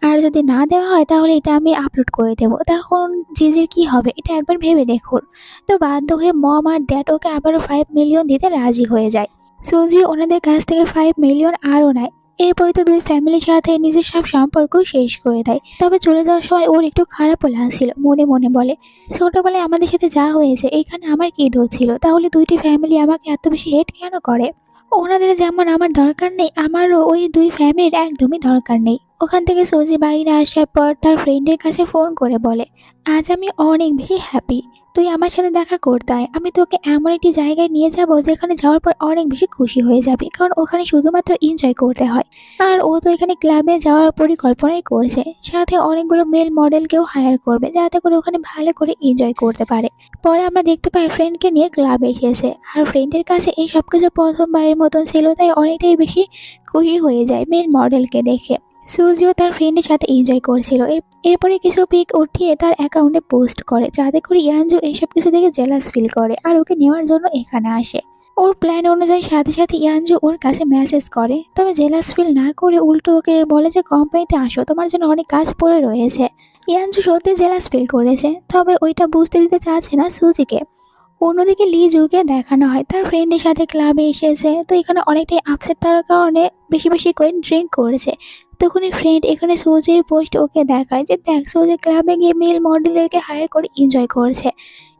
আর যদি না দেওয়া হয় তাহলে এটা আমি আপলোড করে দেবো। তখন জিজির কি হবে এটা একবার ভেবে দেখুন। তো বাধ্য হয়ে মম আর ড্যাড ওকে আবারও 5 মিলিয়ন দিতে রাজি হয়ে যায়। সুজি ওনাদের কাছ থেকে 5 মিলিয়ন আরও নেয়। এরপরে তো দুই ফ্যামিলির সাথে নিজের সব সম্পর্ক শেষ করে দেয়। তবে চলে যাওয়ার সময় ওর একটু খারাপও লাগছিল, মনে মনে বলে, ছোটবেলায় আমাদের সাথে যা হয়েছে এখানে আমার কি দোষ ছিল? তাহলে দুইটি ফ্যামিলি আমাকে এত বেশি হেট কেন করে? ওনাদের যেমন আমার দরকার নেই, আমারও ওই দুই ফ্যামিলির একদমই দরকার নেই। ওখান থেকে সুজি বাইরে আসার পর তার ফ্রেন্ডের কাছে ফোন করে বলে, আজ আমি অনেক বেশি হ্যাপি, তুই আমার সাথে দেখা করতে আয়, আমি তোকে এমন একটি জায়গায় নিয়ে যাব যেখানে যাওয়ার পর অনেক বেশি খুশি হয়ে যাবি, কারণ ওখানে শুধুমাত্র এনজয় করতে হয়। আর ও তো এখানে ক্লাবে যাওয়ার পরিকল্পনাই করছে, সাথে অনেকগুলো মেল মডেলকেও হায়ার করবে যাতে করে ওখানে ভালো করে এনজয় করতে পারে। পরে আমরা দেখতে পাই ফ্রেন্ডকে নিয়ে ক্লাবে এসেছে, আর ফ্রেন্ডের কাছে এই সব কিছু প্রথমবারের মতন ছিল, তাই অনেকটাই বেশি খুশি হয়ে যায় মেল মডেলকে দেখে। সুজিও তার ফ্রেন্ডের সাথে এনজয় করছিল। এরপরে কিছু পিক উঠিয়ে তার অ্যাকাউন্টে পোস্ট করে যাতে করে ইয়ানজু এইসব কিছু দেখে জেলাস ফিল করে আর ওকে নেওয়ার জন্য এখানে আসে। ওর প্ল্যান অনুযায়ী সাথে সাথে ইয়ানজু ওর কাছে মেসেজ করে, তবে জেলাস ফিল না করে উল্টো ওকে বলে যে কোম্পানিতে আসো, তোমার জন্য অনেক কাজ পড়ে রয়েছে। ইয়ানজু সত্যি জেলাস ফিল করেছে, তবে ওইটা বুঝতে দিতে চাচ্ছে না সুজিকে। অন্যদিকে লি জুকে দেখানো হয় তার ফ্রেন্ডের সাথে ক্লাবে এসেছে, তো এখানে অনেকটাই আপসেট থাকার কারণে বেশি বেশি করে ড্রিঙ্ক করেছে। তখনই ফ্রেন্ড এখানে সৌজির পোস্ট ওকে দেখায় যে দেখ সৌজি ক্লাবে গিয়ে মেল মডেলদেরকে হায়ার করে এনজয় করছে।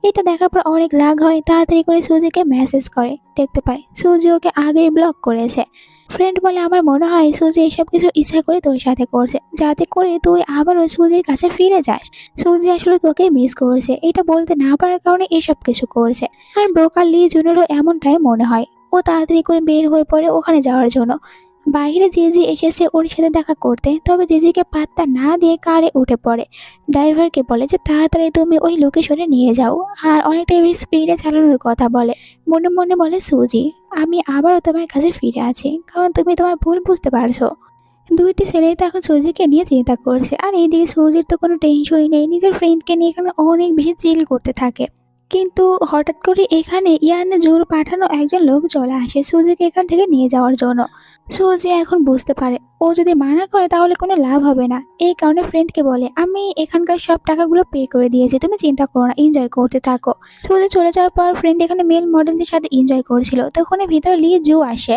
এটা দেখার পর অনেক রাগ হয়, তাড়াতাড়ি করে সৌজিকে মেসেজ করে, দেখতে পায় সৌজি ওকে আগেই ব্লক করেছে। ফ্রেন্ড বলে আমার মনে হয় সৌজি এসব কিছু ইচ্ছা করে তোর সাথে করছে যাতে করে তুই আবারও সৌজির কাছে ফিরে যাস। সৌজি আসলে তোকে মিস করছে, এটা বলতে না পারার কারণে এসব কিছু করছে। আর বোকা লি জুনেরও এমনটাই মনে হয়। ও তাড়াতাড়ি করে বের হয়ে পড়ে ওখানে যাওয়ার জন্য। বাইরে জিজি এসেছে ওর সাথে দেখা করতে, তবে জিজিকে পাত্তা না দিয়ে কারে উঠে পড়ে। ড্রাইভারকে বলে যে তাড়াতাড়ি তুমি ওই লোকেশনে নিয়ে যাও, আর অনেকটা বেশি স্পিডে চালানোর কথা বলে। মনে মনে বলে সুজি, আমি আবারও তোমার কাছে ফিরে আছি, কারণ তুমি তোমার ভুল বুঝতে পারছো। দুইটি ছেলেই তো এখন সুজিকে নিয়ে চিন্তা করছে, আর এইদিকে সুজির তো কোনো টেনশনই নেই, নিজের ফ্রেন্ডকে নিয়ে এখানে অনেক বেশি চিল করতে থাকে। কিন্তু হঠাৎ করে এখানে ইয়ানে জোর পাঠানো একজন লোক চলে আসে সুজিকে এখান থেকে নিয়ে যাওয়ার জন্য। সুজি এখন বুঝতে পারে ও যদি মানা করে তাহলে কোনো লাভ হবে না, এই কারণে ফ্রেন্ডকে বলে আমি এখানকার সব টাকাগুলো পে করে দিয়েছি, তুমি চিন্তা করো না, এনজয় করতে থাকো। সুজি চলে যাওয়ার পর ফ্রেন্ড এখানে মেল মডেলদের সাথে এনজয় করছিল, তখন ভিতরে লি জু আসে।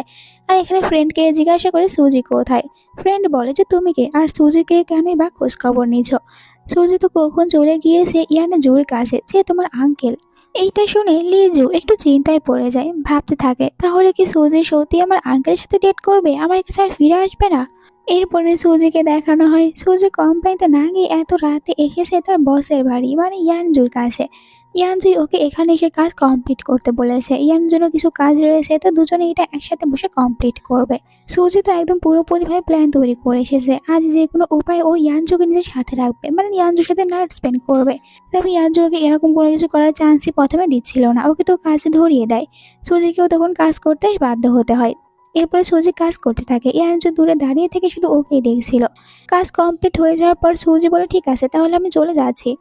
আর এখানে ফ্রেন্ডকে জিজ্ঞাসা করে সুজি কোথায়। ফ্রেন্ড বলে যে তুমি কে, আর সুজিকে কেনই বা খোঁজ খবর নিচ্ছ। সুজি তো কখন চলে গিয়েছে ইয়ানে জুর কাছে, যে তোমার আঙ্কেল। এইটা শুনে লিজু একটু চিন্তায় পড়ে যায়, ভাবতে থাকে তাহলে কি সুজি সত্যি আমার আঙ্কেলের সাথে ডেট করবে, আমার কাছে আর ফিরে আসবে না। এরপরে সুজিকে দেখানো হয় সুজি কোম্পানিতে না গিয়ে এত রাতে এসেছে তার বসের বাড়ি মানে ইয়ানজুর কাছে। ইয়ানজুই ওকে এখানে এসে কাজ কমপ্লিট করতে বলেছে, ইয়ানজুরও কিছু কাজ রয়েছে, তো দুজনে এটা একসাথে বসে কমপ্লিট করবে। সুজি তো একদম পুরোপুরিভাবে প্ল্যান তৈরি করে এসেছে, আজ যে কোনো উপায় ও ইয়ানজুকে নিজের সাথে রাখবে, মানে ইয়ানজুর সাথে নাইট স্পেন্ড করবে। তবে ইয়ানজু ওকে এরকম কোনো কিছু করার চান্সই প্রথমে দিচ্ছিল না, ওকে তো কাজে ধরিয়ে দেয়। সুজিকেও তখন কাজ করতে বাধ্য হতে হয়। এরপরে সুজি কাজ করতে থাকে, ইয়ানজু দূরে দাঁড়িয়ে থেকে শুধু ওকেই দেখছিল। কাজ কমপ্লিট হয়ে যাওয়ার পর সুজি বলে ঠিক আছে তাহলে আমি চলে যাচ্ছি।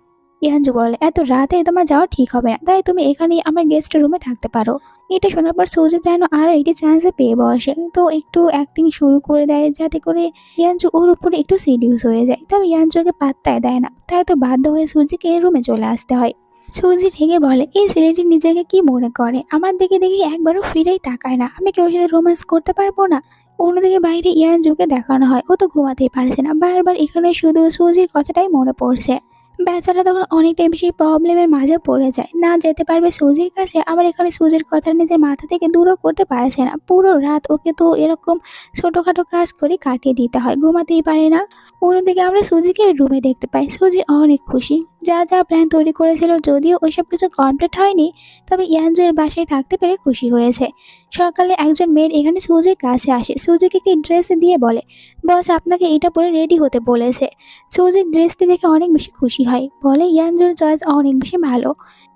ইয়ানজু বলে এত রাতে তোমার যাওয়া ঠিক হবে না, তাই তুমি এখানেই আমার গেস্ট রুমে থাকতে পারো। এটা শোনার পর সুজি যেন আরো একটি চান্সে পেয়ে বসে, তো একটু অ্যাক্টিং শুরু করে দেয় যাতে করে ইয়ানজু ওর উপরে একটু সিরিয়াস হয়ে যায়। তবে ইয়ানজু ওকে পাত্তায় দেয় না, তাই তো বাধ্য হয়ে সুজিকে রুমে চলে আসতে হয়। সুজি রেগে বলে এই ছেলেটি নিজেকে কি মনে করে, আমার দিকে দেখি একবারও ফিরেই তাকায় না, আমি কি ওর সাথে রোম্যান্স করতে পারবো না। অন্যদিকে বাইরে ইয়ানজুকে দেখানো হয় ও তো ঘুমাতেই পারছে না, বারবার এখানে শুধু সুজির কথাটাই মনে পড়ছে। বেচারা তখন অনেকটাই বেশি প্রবলেমের মাঝে পড়ে যায়, না যেতে পারবে সুজির কাছে, আবার এখানে সুজির কথা নিজের মাথা থেকে দূরও করতে পারছে না। পুরো রাত ওকে তো এরকম ছোটোখাটো কাজ করে কাটিয়ে দিতে হয়, ঘুমাতেই পারে না। অন্যদিকে আমরা সুজিকে রুমে দেখতে পাই, সুজি অনেক খুশি, যা যা প্ল্যান তৈরি করেছিল যদিও ওইসব কিছু কমপ্লিট হয়নি, তবে ইয়ানজুর বাসায় থাকতে পেরে খুশি হয়েছে। সকালে একজন মেয়ের এখানে সুজির কাছে আসে, সুজিকে একটি ড্রেস দিয়ে বলে বস আপনাকে এটা পরে রেডি হতে বলেছে। সুজির ড্রেসটি দেখে অনেক বেশি খুশি হয়, বলে ইয়ানজুর চয়েস অনেক বেশি ভালো।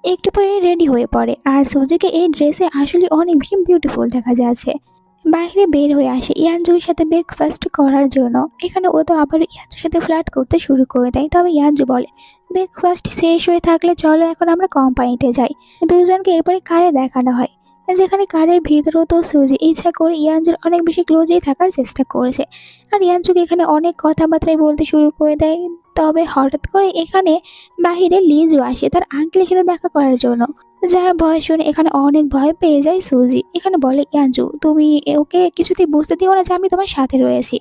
একটু পরে রেডি হয়ে পড়ে, আর সুজিকে এই ড্রেসে আসলে অনেক বেশি বিউটিফুল দেখা যাচ্ছে। বাইরে বের হয়ে আসে ইয়ানজুর সাথে ব্রেকফাস্ট করার জন্য, এখানে ও তো আবার ইয়ানজুর সাথে ফ্লার্ট করতে শুরু করে দেয়। তবে ইয়ানজু বলে ব্রেকফাস্ট শেষ হয়ে থাকলে চলো এখন আমরা কোম্পানিতে যাই। দুজনকে এরপরে কারে দেখানো হয়, যেখানে কারের ভিতরেও তো সুজি ইচ্ছা করে ইয়ানজুর অনেক বেশি ক্লোজেই থাকার চেষ্টা করেছে, আর ইয়ানজুকে এখানে অনেক কথাবার্তাই বলতে শুরু করে দেয়। তবে হঠাৎ করে এখানে বাহিরে লিজু আসে তার আঙ্কেলের সাথে দেখা করার জন্য, যার ভয় শুনে এখানে অনেক ভয় পেয়ে যায় সুজি। এখানে বলে ইয়ানজু তুমি ওকে কিছুতেই বুঝতে দিও না যে আমি তোমার সাথে রয়েছি।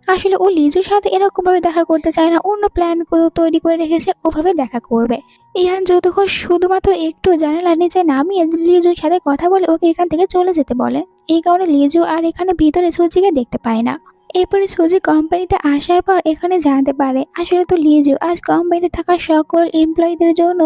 আসলে ও লিজুর সাথে এরকম ভাবে দেখা করতে চায় না, অন্য প্ল্যান তৈরি করে রেখেছে ওভাবে দেখা করবে। ইয়ানজু তখন শুধুমাত্র একটু জানালার নিচে নামিয়ে লিজুর সাথে কথা বলে ওকে এখান থেকে চলে যেতে বলে। এই কারণে লিজু আর এখানে ভিতরে সুজিকে দেখতে পায় না। এরপরে সুজি কোম্পানিতে আসার পর এখানে জানতে পারে আসলে তো লিজু আজ কোম্পানিতে থাকা সকল এমপ্লয়ীদের জন্য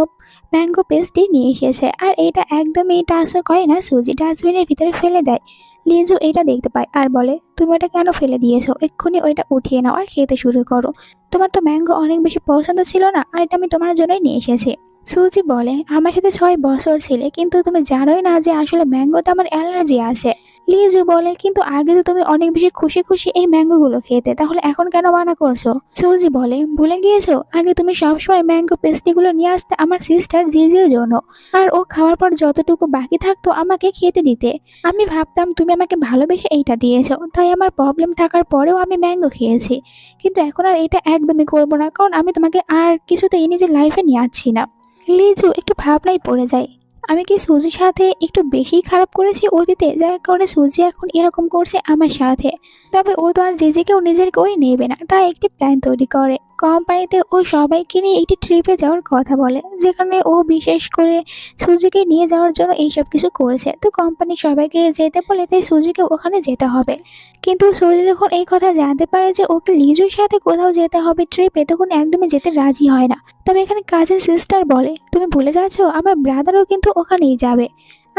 ম্যাঙ্গো পেস্ট্রি নিয়ে এসেছে। আর এটা একদমই টাচও করে না সুজি, ডাস্টবিনের ভিতরে ফেলে দেয়। লিজু এটা দেখতে পায় আর বলে, তুমি ওটা কেন ফেলে দিয়েছো? এক্ষুনি ওইটা উঠিয়ে নাও আর খেতে শুরু করো। তোমার তো ম্যাঙ্গো অনেক বেশি পছন্দ ছিল না, আর এটা আমি তোমার জন্যই নিয়ে এসেছি। সুজি বলে, আমার সাথে 6 বছর ছিলে, কিন্তু তুমি জানোই না যে আসলে ম্যাঙ্গোতে আমার অ্যালার্জি আছে। লিজু বলে, কিন্তু আগে তো তুমি অনেক বেশি খুশি খুশি এই ম্যাঙ্গো গুলো খেতে, তাহলে এখন কেন মানা করছো? সুজি বলে, ভুলে গিয়েছো আগে তুমি সবসময় ম্যাঙ্গো পেস্ট্রি গুলো নিয়ে আসতে আমার সিস্টার জিজির জন্য, আর ও খাওয়ার পর যতটুকু বাকি থাকতো আমাকে খেতে দিতে। আমি ভাবতাম তুমি আমাকে ভালোবেসে এইটা দিয়েছো, তাই আমার প্রবলেম থাকার পরেও আমি ম্যাঙ্গো খেয়েছি। কিন্তু এখন আর এটা একদমই করবো না, কারণ আমি তোমাকে আর কিছুতেই নিজের লাইফে নিয়ে আসছি না। লিজু একটু ভাবনায় পড়ে যায়, আমি কি সুজির সাথে একটু বেশি খারাপ করেছি অতীতে, যার কারণে সুজি এখন এরকম করছে আমার সাথে। তবে ও তো আর জেজেকেও নিজের করে নেবে না, তাই একটি প্ল্যান তৈরি করে। কোম্পানিতে ও সবাইকে নিয়ে একটি ট্রিপে যাওয়ার কথা বলে, যেখানে ও বিশেষ করে সুজিকে নিয়ে যাওয়ার জন্য এইসব কিছু করেছে। তো কোম্পানি সবাইকে যেতে বলে, তাই সুজিকে ওখানে যেতে হবে। কিন্তু সুজি যখন এই কথা জানতে পারে যে ওকে লিজুর সাথে কোথাও যেতে হবে ট্রিপে, তখন একদমই যেতে রাজি হয় না। তবে এখানে কাজিন সিস্টার বলে, তুমি ভুলে যাচ্ছ আমার ব্রাদারও কিন্তু ওখানেই যাবে।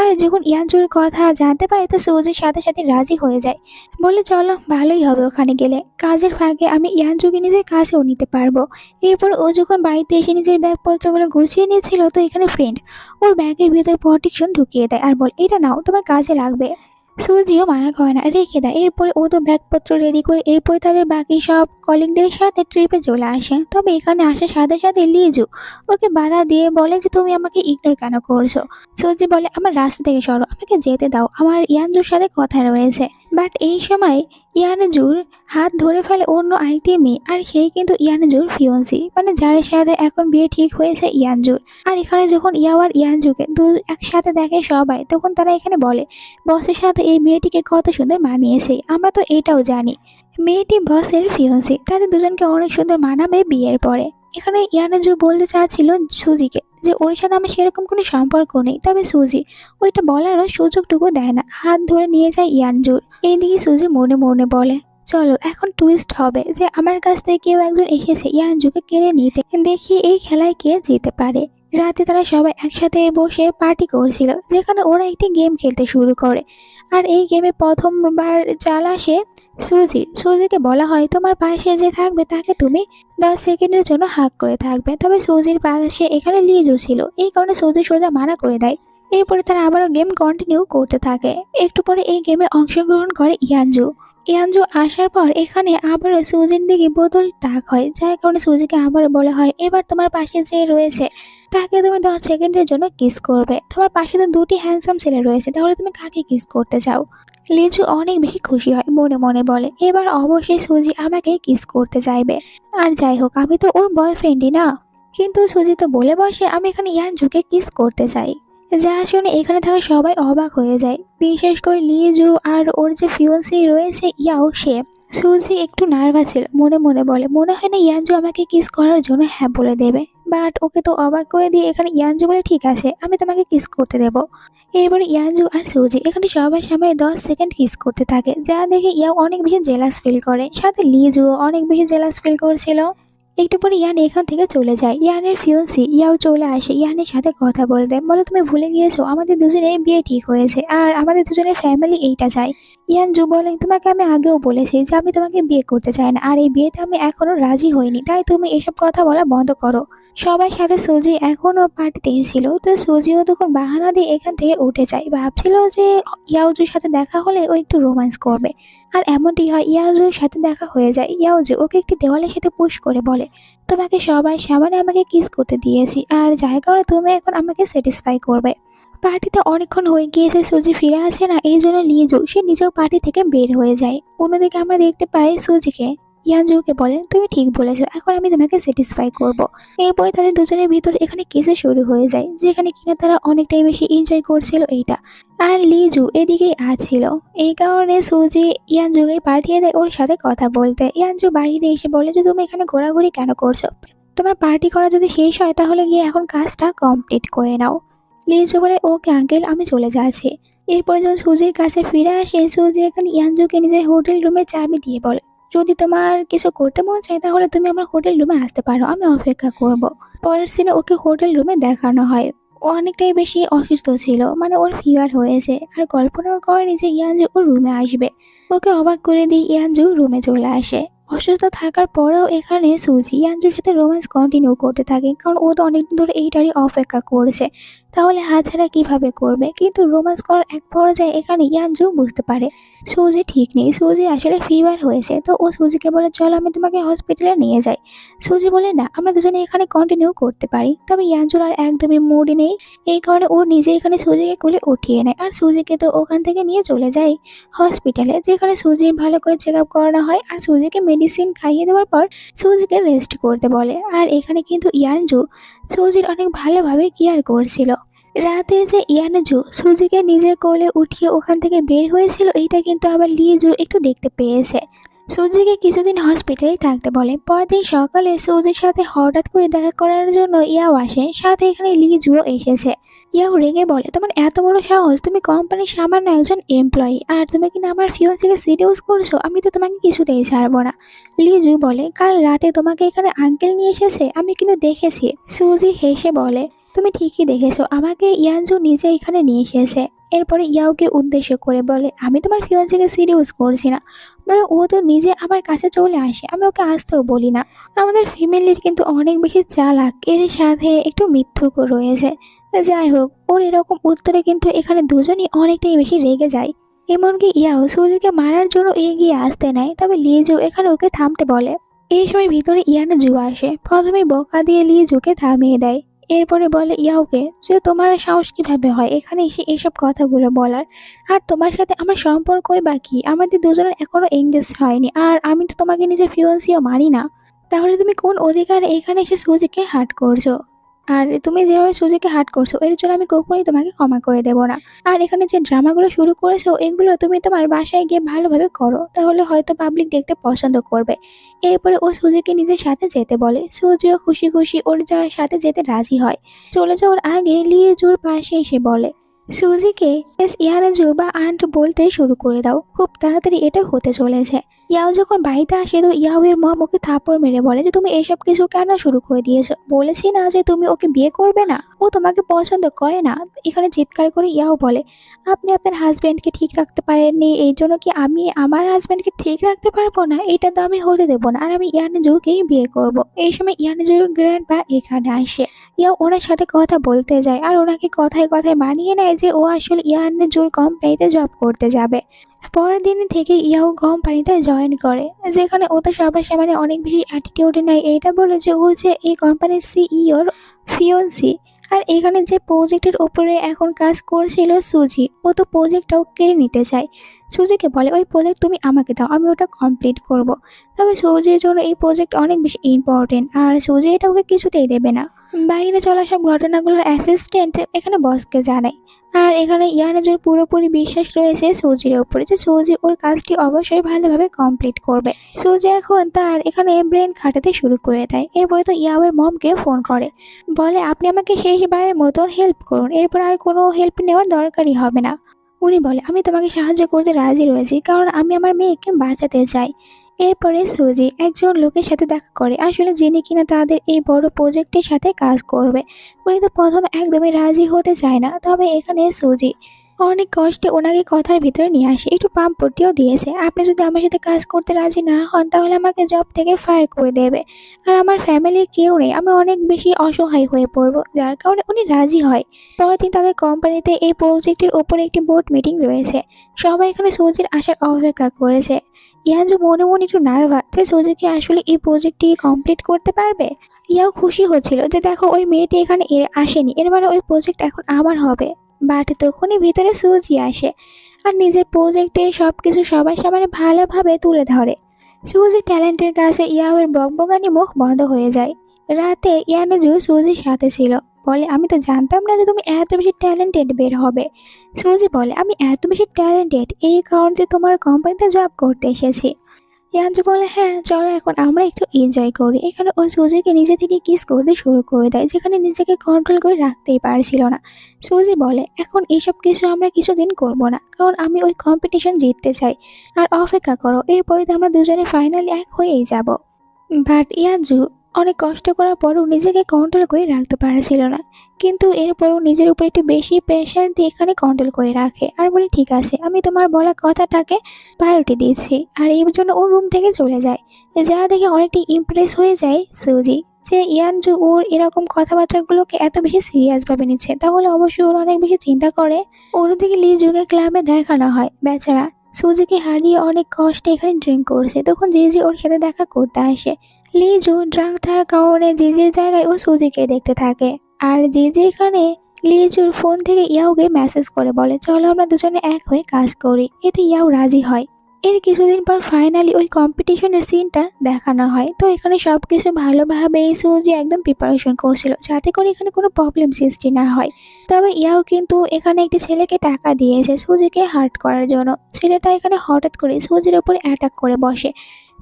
আর যখন ইয়ানজুর কথা জানতে পারে তো সুজির সাথে সাথে রাজি হয়ে যায়, বলে চলো ভালোই হবে ওখানে গেলে, কাজের ফাঁকে আমি ইয়ানজুকে নিজের কাছেও নিতে পারবো। এরপর ও যখন বাড়িতে এসে নিজের ব্যাগপত্রগুলো গুছিয়ে নিয়েছিল, তো এখানে ফ্রেন্ড ওর ব্যাগের ভিতর প্রোটেকশন ঢুকিয়ে দেয় আর বলে, এটা নাও তোমার কাজে লাগবে। সুজিও মানা করে না, রেখে দেয়। এরপরে ও তো ব্যাগপত্র রেডি করে এরপরে তাদের বাকি সব কলিগদের সাথে ট্রিপে চলে আসে। তবে এখানে আসার সাথে সাথে লিজু ওকে বাধা দিয়ে বলে যে তুমি আমাকে ইগনোর কেন করছো? সুজি বলে, আমার রাস্তা থেকে সরো, আমাকে যেতে দাও, আমার ইয়ানজুর সাথে কথা রয়েছে। বাট এই সময় ইয়ানজুর হাত ধরে ফেলে অন্য আরেকটি মেয়ে, আর সেই কিন্তু ইয়ানজুর ফিয়ন্সি, মানে যার সাথে এখন বিয়ে ঠিক হয়েছে ইয়ানজুর। আর এখানে যখন ইয়াও আর ইয়ানজুকে একসাথে দেখে সবাই, তখন তারা এখানে বলে, বসের সাথে এই মেয়েটিকে কত সুন্দর মানিয়েছে, আমরা তো এটাও জানি মেয়েটি বসের ফিয়ন্সি, তাদের দুজনকে অনেক সুন্দর মানাবে বিয়ের পরে। এখানে ইয়ানজু বলতে চাচ্ছিল সুজিকে যে ওর সাথে আমার সেরকম কোনো সম্পর্ক নেই, তবে সুজি ওইটা বলারও সুযোগটুকু দেয় না, হাত ধরে নিয়ে যায় ইয়ানজুর। এইদিকে সুজি মনে মনে বলে, চলো এখন টুইস্ট হবে যে আমার কাছ থেকে কেউ একজন এসেছে ইয়ানজুকে কেড়ে নিতে, দেখি এই খেলায় কে জিতে পারে। রাতে তারা সবাই একসাথে বসে পার্টি করছিল, যেখানে ওরা একটি গেম খেলতে শুরু করে। আর এই গেমে প্রথমবার চাল আসে সুজিকে বলা হয়, তোমার পাশে যে থাকবে তাকে তুমি 10 সেকেন্ডের জন্য হাগ করে থাকবে। তবে সুজির পাশে এখানে লিজু ছিল, এই কারণে সুজি সোজা মানা করে দেয়। এরপরে তারা আবারও গেম কন্টিনিউ করতে থাকে। একটু পরে এই গেমে অংশগ্রহণ করে ইয়ানজু। ইয়ানজু আসার পর এখানে আবারও সুজির দিকে বোতল তাক হয়, যার কারণে সুজিকে আবারও বলা হয়, এবার তোমার পাশে যে রয়েছে তাকে তুমি 10 সেকেন্ডের জন্য কিস করবে। তোমার পাশে তো দুটি হ্যান্ডসাম ছেলে রয়েছে, তাহলে তুমি কাকে কিস করতে চাও? লিজু অনেক বেশি খুশি হয়, মনে মনে বলে, এবার অবশ্যই সুজি আমাকে কিস করতে চাইবে। আর যাই হোক, আমি তো ওর বয়ফ্রেন্ডই না। কিন্তু সুজি তো বলে বসে, আমি এখানে ইয়ানজুকে কিস করতে চাই। যা শুনে এখানে থাকা সবাই অবাক হয়ে যায়, বিশেষ করে লিজু আর ওর যে ফিয়ন্সি রয়েছে ইয়াও সে। সুজি একটু নার্ভাস ছিল, মনে মনে বলে, মনে হয় না ইয়ানজু আমাকে কিস করার জন্য হ্যাঁ বলে দেবে। বাট ওকে তো অবাক করে দিয়ে এখানে ইয়ানজু বলে, ঠিক আছে আমি তোমাকে কিস করতে দেবো। এরপরে ইয়ানজু আর সুজি এখানে সবার সামনে 10 সেকেন্ড কিস করতে থাকে, যা দেখে ইয়াও অনেক বেশি জেলাস ফিল করে, সাথে লিজুও অনেক বেশি জেলাস ফিল করছিল। একটু পরে ইয়ান এখান থেকে চলে যায়। ইয়ানের ফিয়ন্সি ইয়াও চলে আসে ইয়ানের সাথে কথা বলতে, বলে তুমি ভুলে গিয়েছো আমাদের দুজনের বিয়ে ঠিক হয়েছে, আর আমাদের দুজনের ফ্যামিলি এইটা চাই। ইয়ানজু বলে, তোমাকে আমি আগেও বলেছি যে আমি তোমাকে বিয়ে করতে চাই না, আর এই বিয়েতে আমি এখনো রাজি হইনি, তাই তুমি এসব কথা বলা বন্ধ করো। সবার সাথে সুজি এখনও পার্টিতেই ছিল, তো সুজিও তখন বাহানা দিয়ে এখান থেকে উঠে যায়, ভাবছিল যে ইয়াওজুর সাথে দেখা হলে ও একটু রোম্যান্স করবে। আর এমনটি হয়, ইয়াওজুর সাথে দেখা হয়ে যায়। ইয়াওজু ওকে একটি দেওয়ালের সাথে পুশ করে বলে, তোমাকে সবার সামনে আমাকে কিস করতে দিয়েছি, আর যার কারণে তুমি এখন আমাকে স্যাটিসফাই করবে। পার্টিতে অনেকক্ষণ হয়ে গিয়েছে, সুজি ফিরে আসে না, এই জন্য লিজু সে নিজেও পার্টি থেকে বের হয়ে যায়। অন্যদিকে আমরা দেখতে পাই সুজিকে ইয়ানজুকে বলে, তুমি ঠিক বলেছো, এখন আমি তোমাকে স্যাটিসফাই করব। এরপরে তাদের দুজনের ভিতরে এখানে কিসে শুরু হয়ে যায়, যেখানে কিনা তারা অনেকটাই বেশি এনজয় করছিল এইটা। আর লিজু এদিকেই আছিল, এই কারণে সুজি ইয়ানজুকে পাঠিয়ে দেয় ওর সাথে কথা বলতে। ইয়ানজু বাইরে এসে বলে যে তুমি এখানে ঘোরাঘুরি কেন করছো, তোমার পার্টি করা যদি শেষ হয় তাহলে গিয়ে এখন কাজটা কমপ্লিট করে নাও। লিজু বলে, ওকে আঙ্কেল আমি চলে যাচ্ছি। এরপর যখন সুজির কাছে ফিরে আসে, সুজি এখানে ইয়ানজুকে নিজের হোটেল রুমের চাবি দিয়ে বলে, যদি তোমার কিছু করতে মন চায় তাহলে তুমি আমার হোটেল রুমে আসতে পারো, আমি অপেক্ষা করব। পরের সিনে ওকে হোটেল রুমে দেখানো হয়। ও অনেকটাই বেশি অসুস্থ ছিল, মানে ওর ফিভার হয়েছে, আর কল্পনাও করেনি যে ইয়ানজু ওর রুমে আসবে। ওকে অবাক করে দিয়ে ইয়ানজু রুমে চলে আসে। অসুস্থ থাকার পরেও এখানে সুজি ইয়ানজুর সাথে রোম্যান্স কন্টিনিউ করতে থাকে, কারণ ও তো অনেকদিন ধরে এইটারই অপেক্ষা করেছে। তাহলে হাতছাড়া কিভাবে করবে? কিন্তু রোম্যান্স করার এক পর্যায়ে এখানে ইয়ানজু বুঝতে পারে সুজি ঠিক নেই, সুজি আসলে ফিভার হয়েছে। তো ও সুজিকে বলে, চলো আমি তোমাকে হসপিটালে নিয়ে যাই। সুজি বলে, না, আমরা দুজনে এখানে কন্টিনিউ করতে পারি। তবে ইয়ানজুর আর একদমই মুডই নেই, এই কারণে ও নিজে এখানে সুজিকে কোলে উঠিয়ে নেয়, আর সুজিকে তো ওখান থেকে নিয়ে চলে যায় হসপিটালে, যেখানে সুজির ভালো করে চেক আপ করানো হয়। আর সুজিকে মেডিসিন খাইয়ে দেওয়ার পর সুজিকে রেস্ট করতে বলে। আর এখানে কিন্তু ইয়ানজু সুজির অনেক ভালোভাবে কেয়ার করছিল। রাতে যে ইয়ানজু সুজিকে নিজের কোলে উঠিয়ে ওখান থেকে বের হয়েছিল, এইটা কিন্তু আবার লিজু একটু দেখতে পেয়েছে। সুজিকে কিছুদিন হসপিটালেই থাকতে বলে। পরদিন সকালে সুজির সাথে হঠাৎ করে দেখা করার জন্য ইয়াও আসে, সাথে এখানে লিজুও এসেছে। ইয়াও রেগে বলে, তোমার এত বড় সাহস, তুমি কোম্পানির সামান্য একজন এমপ্লয়ি, আর তুমি কিন্তু আমার ফিয়ন্সিকে সিডিউস করছো, আমি তো তোমাকে কিছুতেই ছাড়বো না। লিজু বলে, কাল রাতে তোমাকে এখানে আঙ্কেল নিয়ে এসেছে, আমি কিন্তু দেখেছি। সুজি হেসে বলে, তুমি ঠিকই দেখেছো, আমাকে ইয়ানজু নিজে এখানে নিয়ে এসেছে। এরপরে ইয়াওকে উদ্দেশ্য করে বলে, আমি তোমার ফিয়ন্সিকে সিরিয়াস করছি না, বরং ও তো নিজে আমার কাছে চলে আসে, আমি ওকে আসতেও বলি না। আমাদের ফ্যামিলির কিন্তু অনেক বেশি চালাক, এর সাথে একটু মিথ্যুকও রয়েছে। যাই হোক, ওর এরকম উত্তরে কিন্তু এখানে দুজনই অনেকটাই বেশি রেগে যায়। এমনকি ইয়াও সুজিকে মারার জন্য এগিয়ে আসতে নেয়, তবে লিজু এখানে ওকে থামতে বলে। এই সময় ভিতরে ইয়ানজু আসে, প্রথমে বকা দিয়ে লিজুকে থামিয়ে দেয়। এরপরে বলে ইয়াওকে যে, তোমার সাহস কিভাবে হয় এখানে এসে এসব কথাগুলো বলার? আর তোমার সাথে আমার সম্পর্কই বা কি? আমাদের দুজনের এখনো এঙ্গেজ হয়নি, আর আমি তো তোমাকে নিজের ফিয়ন্সিও মানি না। তাহলে তুমি কোন অধিকারে এখানে এসে সুজিকে হার্ট করছো? আর তুমি যেভাবে সুজিকে হার্ট করছো, এর জন্য আমি কখনোই তোমাকে ক্ষমা করে দেবো না। আর এখানে যে ড্রামাগুলো শুরু করেছো, এগুলো তুমি তোমার বাসায় গিয়ে ভালোভাবে করো, তাহলে হয়তো পাবলিক দেখতে পছন্দ করবে। এরপরে ও সুজিকে নিজের সাথে যেতে বলে। সুজিও খুশি খুশি ওর যাওয়ার সাথে যেতে রাজি হয়। চলে যাওয়ার আগে লিজুর পাশে এসে বলে, সুজিকে এস ইয়ানাজু বা আন্ট বলতে শুরু করে দাও, খুব তাড়াতাড়ি এটা হতে চলেছে। ইয়াও যখন বাড়িতে আসে তো ইয়াও এর মম ওকে থাপ্পড় মেরে বলে যে, তুমি এসব কিছু কেন শুরু করে দিয়েছো? বলেছি না যে তুমি ওকে বিয়ে করবে না, ও তোমাকে পছন্দ করে না। এখানে চিৎকার করে ইয়াও বলে, আপনি আপনার হাজব্যান্ডকে ঠিক রাখতে পারেননি, এই জন্য কি আমি আমার হাজব্যান্ডকে ঠিক রাখতে পারবো না? এটা তো আমি হতে দেবো না, আর আমি ইয়ানজুকেই বিয়ে করব। এই সময় ইয়ানজুর গ্র্যান্ডপা এখানে আসে। ইয়াও ওনার সাথে কথা বলতে যায়, আর ওনাকে কথায় কথায় মানিয়ে নেয় যে ও আসলে ইয়ানজুর কোম্পানিতে জব করতে যাবে। পরের দিন থেকে ইয়াও কোম্পানিতে জয়েন করে, যেখানে ও তো সবার সামনে অনেক বেশি অ্যাটিটিউড নেয়, এইটা বলে যে ও যে এই কোম্পানির সিইওর ফিয়ন্সি। আর এখানে যে প্রজেক্টের ওপরে এখন কাজ করছিল সুজি, ও তো প্রজেক্টটাও কেড়ে নিতে চায়। সুজিকে বলে, ওই প্রজেক্ট তুমি আমাকে দাও, আমি ওটা কমপ্লিট করব। তবে সুজির জন্য এই প্রজেক্ট অনেক বেশি ইম্পর্টেন্ট, আর সুজি এটা ওকে কিছুতেই দেবে না। বাইরে চলা সব ঘটনাগুলো অ্যাসিস্ট্যান্ট এখানে বসকে জানায়। আর এখানে ইয়ানাজুর পুরোপুরি বিশ্বাস রয়েছে সুজির উপরে যে সুজি ওর কাজটি অবশ্যই ভালোভাবে কমপ্লিট করবে। সুজি এখন তার এখানে ব্রেন খাটাতে শুরু করে দেয়। এরপরে তো ইয়াওয়ের মমকে ফোন করে, বলে, আপনি আমাকে শেষবারের মতন হেল্প করুন, এরপর আর কোনো হেল্প নেওয়ার দরকারই হবে না। উনি বলে, আমি তোমাকে সাহায্য করতে রাজি রয়েছি, কারণ আমি আমার মেয়েকে বাঁচাতে চাই। এরপরে সুজি একজন লোকের সাথে দেখা করে, আসলে যিনি কিনা তাদের এই বড় প্রজেক্টের সাথে কাজ করবে। উনি তো প্রথমে একদমই রাজি হতে চায় না, তবে এখানে সুজি অনেক কষ্টে ওনাকে কথার ভিতরে নিয়ে আসে, একটু পাম্পটিও দিয়েছে। আপনি যদি আমার সাথে কাজ করতে রাজি না হন তাহলে আমাকে জব থেকে ফায়ার করে দেবে, আর আমার ফ্যামিলির কেউ নেই, আমি অনেক বেশি অসহায় হয়ে পড়বো। যার কারণে উনি রাজি হয়। পরের দিন তাদের কোম্পানিতে এই প্রজেক্টের ওপরে একটি বোর্ড মিটিং রয়েছে। সবাই এখানে সুজির আসার অপেক্ষা করেছে। ইয়ানজু মনে মনে একটু নার্ভাস যে সুজি কি আসলে এই প্রজেক্টটি কমপ্লিট করতে পারবে। ইয়াও খুশি হচ্ছিল যে, দেখো ওই মেয়েটি এখানে আসেনি, এর মানে ওই প্রজেক্ট এখন আমার হবে। বাট তখনই ভিতরে সুজি আসে, আর নিজের প্রজেক্টে সবকিছু সবার সামনে ভালোভাবে তুলে ধরে। সুজি ট্যালেন্টের কাছে ইয়াওয়ের বকবকানি মুখ বন্ধ হয়ে যায়। রাতে ইয়ানাজু সুজির সাথে ছিল, বলে, আমি তো জানতাম না যে তুমি এত বেশি ট্যালেন্টেড বের হবে। সুজি বলে, আমি এত বেশি ট্যালেন্টেড এই কারণে তোমার কোম্পানিতে জব করতে এসেছি। ইয়াঞ্জু বলে, হ্যাঁ চলো এখন আমরা একটু এনজয় করি। এখানে ও সুজিকে নিজে থেকে কিস করতে শুরু করে দেয়, যেখানে নিজেকে কন্ট্রোল করে রাখতেই পারছিল না। সুজি বলে, এখন এসব কিছু আমরা কিছুদিন করব না, কারণ আমি ওই কম্পিটিশন জিততে চাই। আর অপেক্ষা করো, এরপরে তো আমরা দুজনে ফাইনালি এক হয়েই যাব। বাট ইয়াঞ্জু অনেক কষ্ট করার পরও নিজেকে কন্ট্রোল করে রাখতে পারছিল না। কিন্তু এরপরও নিজের উপর একটু বেশি প্রেশার দিয়ে এখানে কন্ট্রোল করে রাখে আর বলে, ঠিক আছে আমি তোমার বলা কথাটাকে প্রায়োরিটি দিচ্ছি। আর এই জন্য ও রুম থেকে চলে যায়, যা দেখে অনেকটা ইমপ্রেস হয়ে যায় সুজি, যে ইয়ানজু ওর এরকম কথাবার্তাগুলোকে এত বেশি সিরিয়াসভাবে নিচ্ছে। তাহলে অবশ্যই ওর অনেক বেশি চিন্তা করে। অন্যদিকে লিজুকে ক্লাবে দেখানো হয় বেচারা সুজিকে হারিয়ে অনেক কষ্টে এখানে ড্রিঙ্ক করছে। তখন জিজি ওর সাথে দেখা করতে আসে। লিজু ড্রাঙ্ক থাকার কারণে জিজির জায়গায় ও সুজিকে দেখতে থাকে। আর জিজি এখানে লিজুর ফোন থেকে ইয়াওকে মেসেজ করে বলে, চলো আমরা দুজনে এক হয়ে কাজ করি। এতে ইয়াও রাজি হয়। এর কিছুদিন পর ফাইনালি ওই কম্পিটিশনের সিনটা দেখানো হয়। তো এখানে সবকিছু ভালোভাবে সুজি একদম প্রিপারেশন করছিল, যাতে করে এখানে কোনো প্রবলেম সৃষ্টি না হয়। তবে ইয়াও কিন্তু এখানে একটি ছেলেকে টাকা দিয়েছে সুজিকে হার্ট করার জন্য। ছেলেটা এখানে হঠাৎ করে সুজির উপরে অ্যাটাক করে বসে।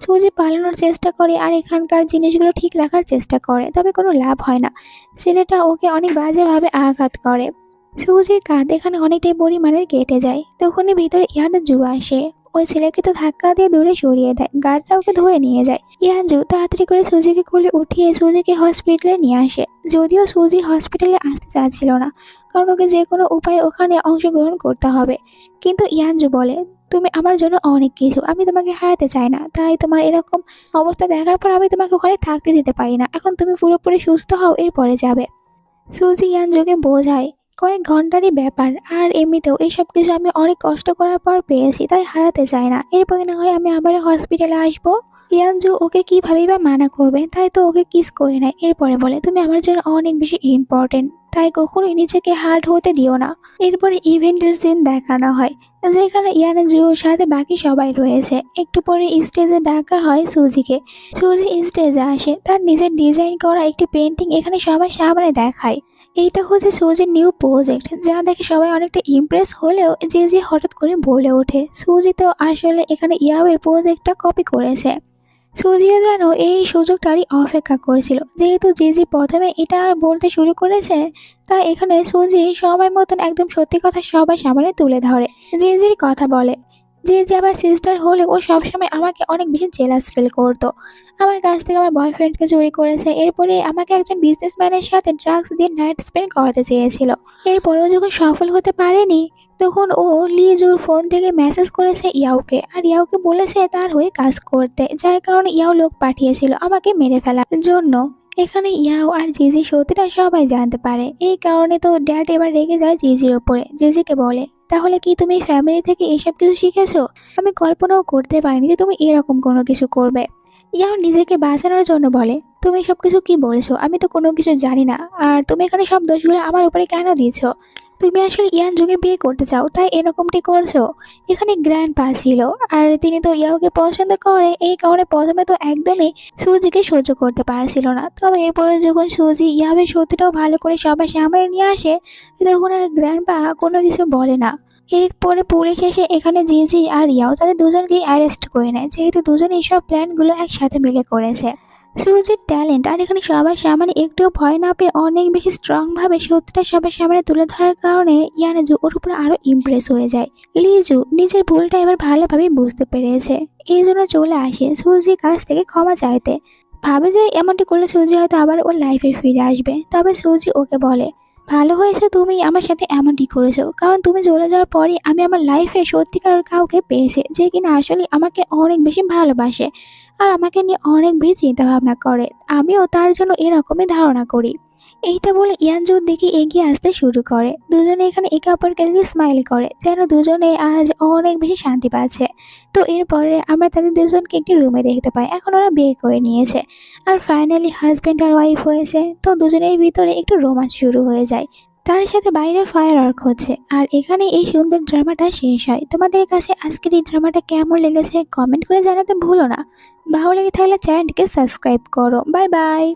সুজি পালানোর চেষ্টা করে আর এখানকার জিনিসগুলো ঠিক রাখার চেষ্টা করে, তবে কোনো লাভ হয় না। ছেলেটা ওকে অনেক বাজেভাবে আঘাত করে। সুজির কাঁধ এখানে অনেকটাই পরিমাণের কেটে যায়। তখনই ভিতরে ইয়ানজু আসে। ওই ছেলেকে তো ধাক্কা দিয়ে দূরে সরিয়ে দেয়, গার্ডরা ওকে ধরে নিয়ে যায়। ইয়ানজু তাড়াতাড়ি করে সুজিকে কোলে উঠিয়ে সুজিকে হসপিটালে নিয়ে আসে। যদিও সুজি হসপিটালে আসতে চাচ্ছিল না, কারণ ওকে যে কোনো উপায়ে ওখানে অংশগ্রহণ করতে হবে। কিন্তু ইয়ানজু বলে, তুমি আমার জন্য অনেক কিছু, আমি তোমাকে হারাতে চাই না। তাই তোমার এরকম অবস্থা দেখার পর আমি তোমাকে ওখানে থাকতে দিতে পারি না। এখন তুমি পুরোপুরি সুস্থ হও, এরপরে যাবে। সুজি ইয়ানজুকে বোঝায় কয়েক ঘন্টারই ব্যাপার, আর এমনিতেও এইসব কিছু আমি অনেক কষ্ট করার পর পেয়েছি, তাই হারাতে চাই না। এরপরে না হয় আমি আবার হসপিটালে আসবো। ইয়ানজু ওকে কিভাবেই বা মানা করবে, তাই তো ওকে কিস করে নেয়। এরপরে বলে, তুমি আমার জন্য অনেক বেশি ইম্পর্টেন্ট, তাই কখনোই নিজেকে হার্ট হতে দিও না। এরপরে ইভেন্টের সিন দেখানো হয়, যেখানে ইয়ানজুর সাথে বাকি সবাই রয়েছে। একটু পরে স্টেজে ডাকা হয় সুজিকে। সুজি স্টেজে আসে, তার নিজের ডিজাইন করা একটি পেন্টিং এখানে সবার সামনে দেখায়। এইটা হচ্ছে সুজির নিউ প্রজেক্ট, যা দেখে সবাই অনেকটা ইমপ্রেস হলেও যে হঠাৎ করে বলে ওঠে, সুজি তো আসলে এখানে ইয়াওয়ের প্রজেক্টটা কপি করেছে। সুজিও যেন এই সুযোগটারই অপেক্ষা করেছিল। যেহেতু জিজি প্রথমে এটা বলতে শুরু করেছে, তাই এখানে সুজি সময় মতন একদম সত্যি কথা সবার সামনে তুলে ধরে। জিজির কথা বলে, যে আমার সিস্টার হলে ও সবসময় আমাকে অনেক বেশি জেলাস ফিল করতো। আমার কাছ থেকে আমার বয়ফ্রেন্ডকে চুরি করেছে, এরপরে আমাকে একজন বিজনেসম্যানের সাথে ড্রাগস দিয়ে নাইট স্পেন্ড করাতে চেয়েছিল। এরপরেও যখন সফল হতে পারেনি, তখন ও লিজুর ফোন থেকে মেসেজ করেছে ইয়াওকে, আর ইয়াওকে বলেছে তার হয়ে কাজ করতে, যার কারণে ইয়াও লোক পাঠিয়েছিল আমাকে মেরে ফেলার জন্য। এখানে ইয়াও আর জিজি সত্যিটা সবাই জানতে পারে। এই কারণে তো ড্যাড এবার রেগে যায় জিজির ওপরে। জিজিকে বলে, তাহলে কি তুমি ফ্যামিলি থেকে এসব কিছু শিখেছো? আমি কল্পনাও করতে পারিনি যে তুমি এরকম কোনো কিছু করবে। ইয়াও নিজেকে বাঁচানোর জন্য বলে, তুমি সবকিছু কি বলেছো? আমি তো কোনো কিছু জানি না। আর তুমি এখানে সব দোষগুলো আমার উপরে কেন দিয়েছো? তুমি আসলে ইয়ানজুকে বিয়ে করতে চাও, তাই এরকমটি করছো। এখানে গ্র্যান্ড পা ছিল, আর তিনি তো ইয়াওকে পছন্দ করে। এই কারণে প্রথমে তো একদমই সুজিকে সহ্য করতে পারছিল না। তবে এরপরে যখন সুজি ইয়াওয়ের সত্যিটাও ভালো করে সবার সামনে নিয়ে আসে, তখন আর গ্র্যান্ড পা কোনো কিছু বলে না। এরপরে পুলিশ এসে এখানে জিজি আর ইয়াও তাদের দুজনকেই অ্যারেস্ট করে নেয়, যেহেতু দুজনে এইসব প্ল্যানগুলো একসাথে মিলে করেছে। সুজির ট্যালেন্ট আর এখানে সবার সামনে একটুও ভয় না পেয়ে অনেক বেশি স্ট্রংভাবে সত্যিটা সবার সামনে তুলে ধরার কারণে ইয়ানজু ওর উপর আরও ইমপ্রেস হয়ে যায়। লিজু নিজের ভুলটা এবার ভালোভাবে বুঝতে পেরেছে, এই জন্য চলে আসে সুজির কাছ থেকে ক্ষমা চাইতে। ভাবে যে এমনটি করলে সুজি হয়তো আবার ওর লাইফে ফিরে আসবে। তবে সুজি ওকে বলে, ভালো হয়েছে তুমি আমার সাথে এমনটি করেছো, কারণ তুমি চলে যাওয়ার পরই আমি আমার লাইফে সত্যিকার কাউকে পেয়েছি, যে কিনা আসলে আমাকে অনেক বেশি ভালোবাসে আর আমাকে নিয়ে অনেক বেশি চিন্তা ভাবনা করে। আমিও তার জন্য এরকমই ধারণা করি। এইটা বলে ইয়ানজুর দিকে এগিয়ে আসতে শুরু করে। দুজনে এখানে একে অপরকে দেখে স্মাইল করে, যেন দুজনে আজ অনেক বেশি শান্তি পাচ্ছে। তো এরপরে আমরা তাদের দুজনকে একটি রুমে দেখতে পাই। এখন ওরা বিয়ে করে নিয়েছে আর ফাইনালি হাজব্যান্ড আর ওয়াইফ হয়েছে। তো দুজনের ভিতরে একটু রোমান্স শুরু হয়ে যায়। তার সাথে বাইরে ফায়ার ওয়ার্ক হচ্ছে, আর এখানে এই সুন্দর ড্রামাটা শেষ হয়। তোমাদের কাছে আজকের এই ড্রামাটা কেমন লেগেছে কমেন্ট করে জানাতে ভুলো না। ভালো লেগে থাকলে চ্যানেলটিকে সাবস্ক্রাইব করো। Bye bye.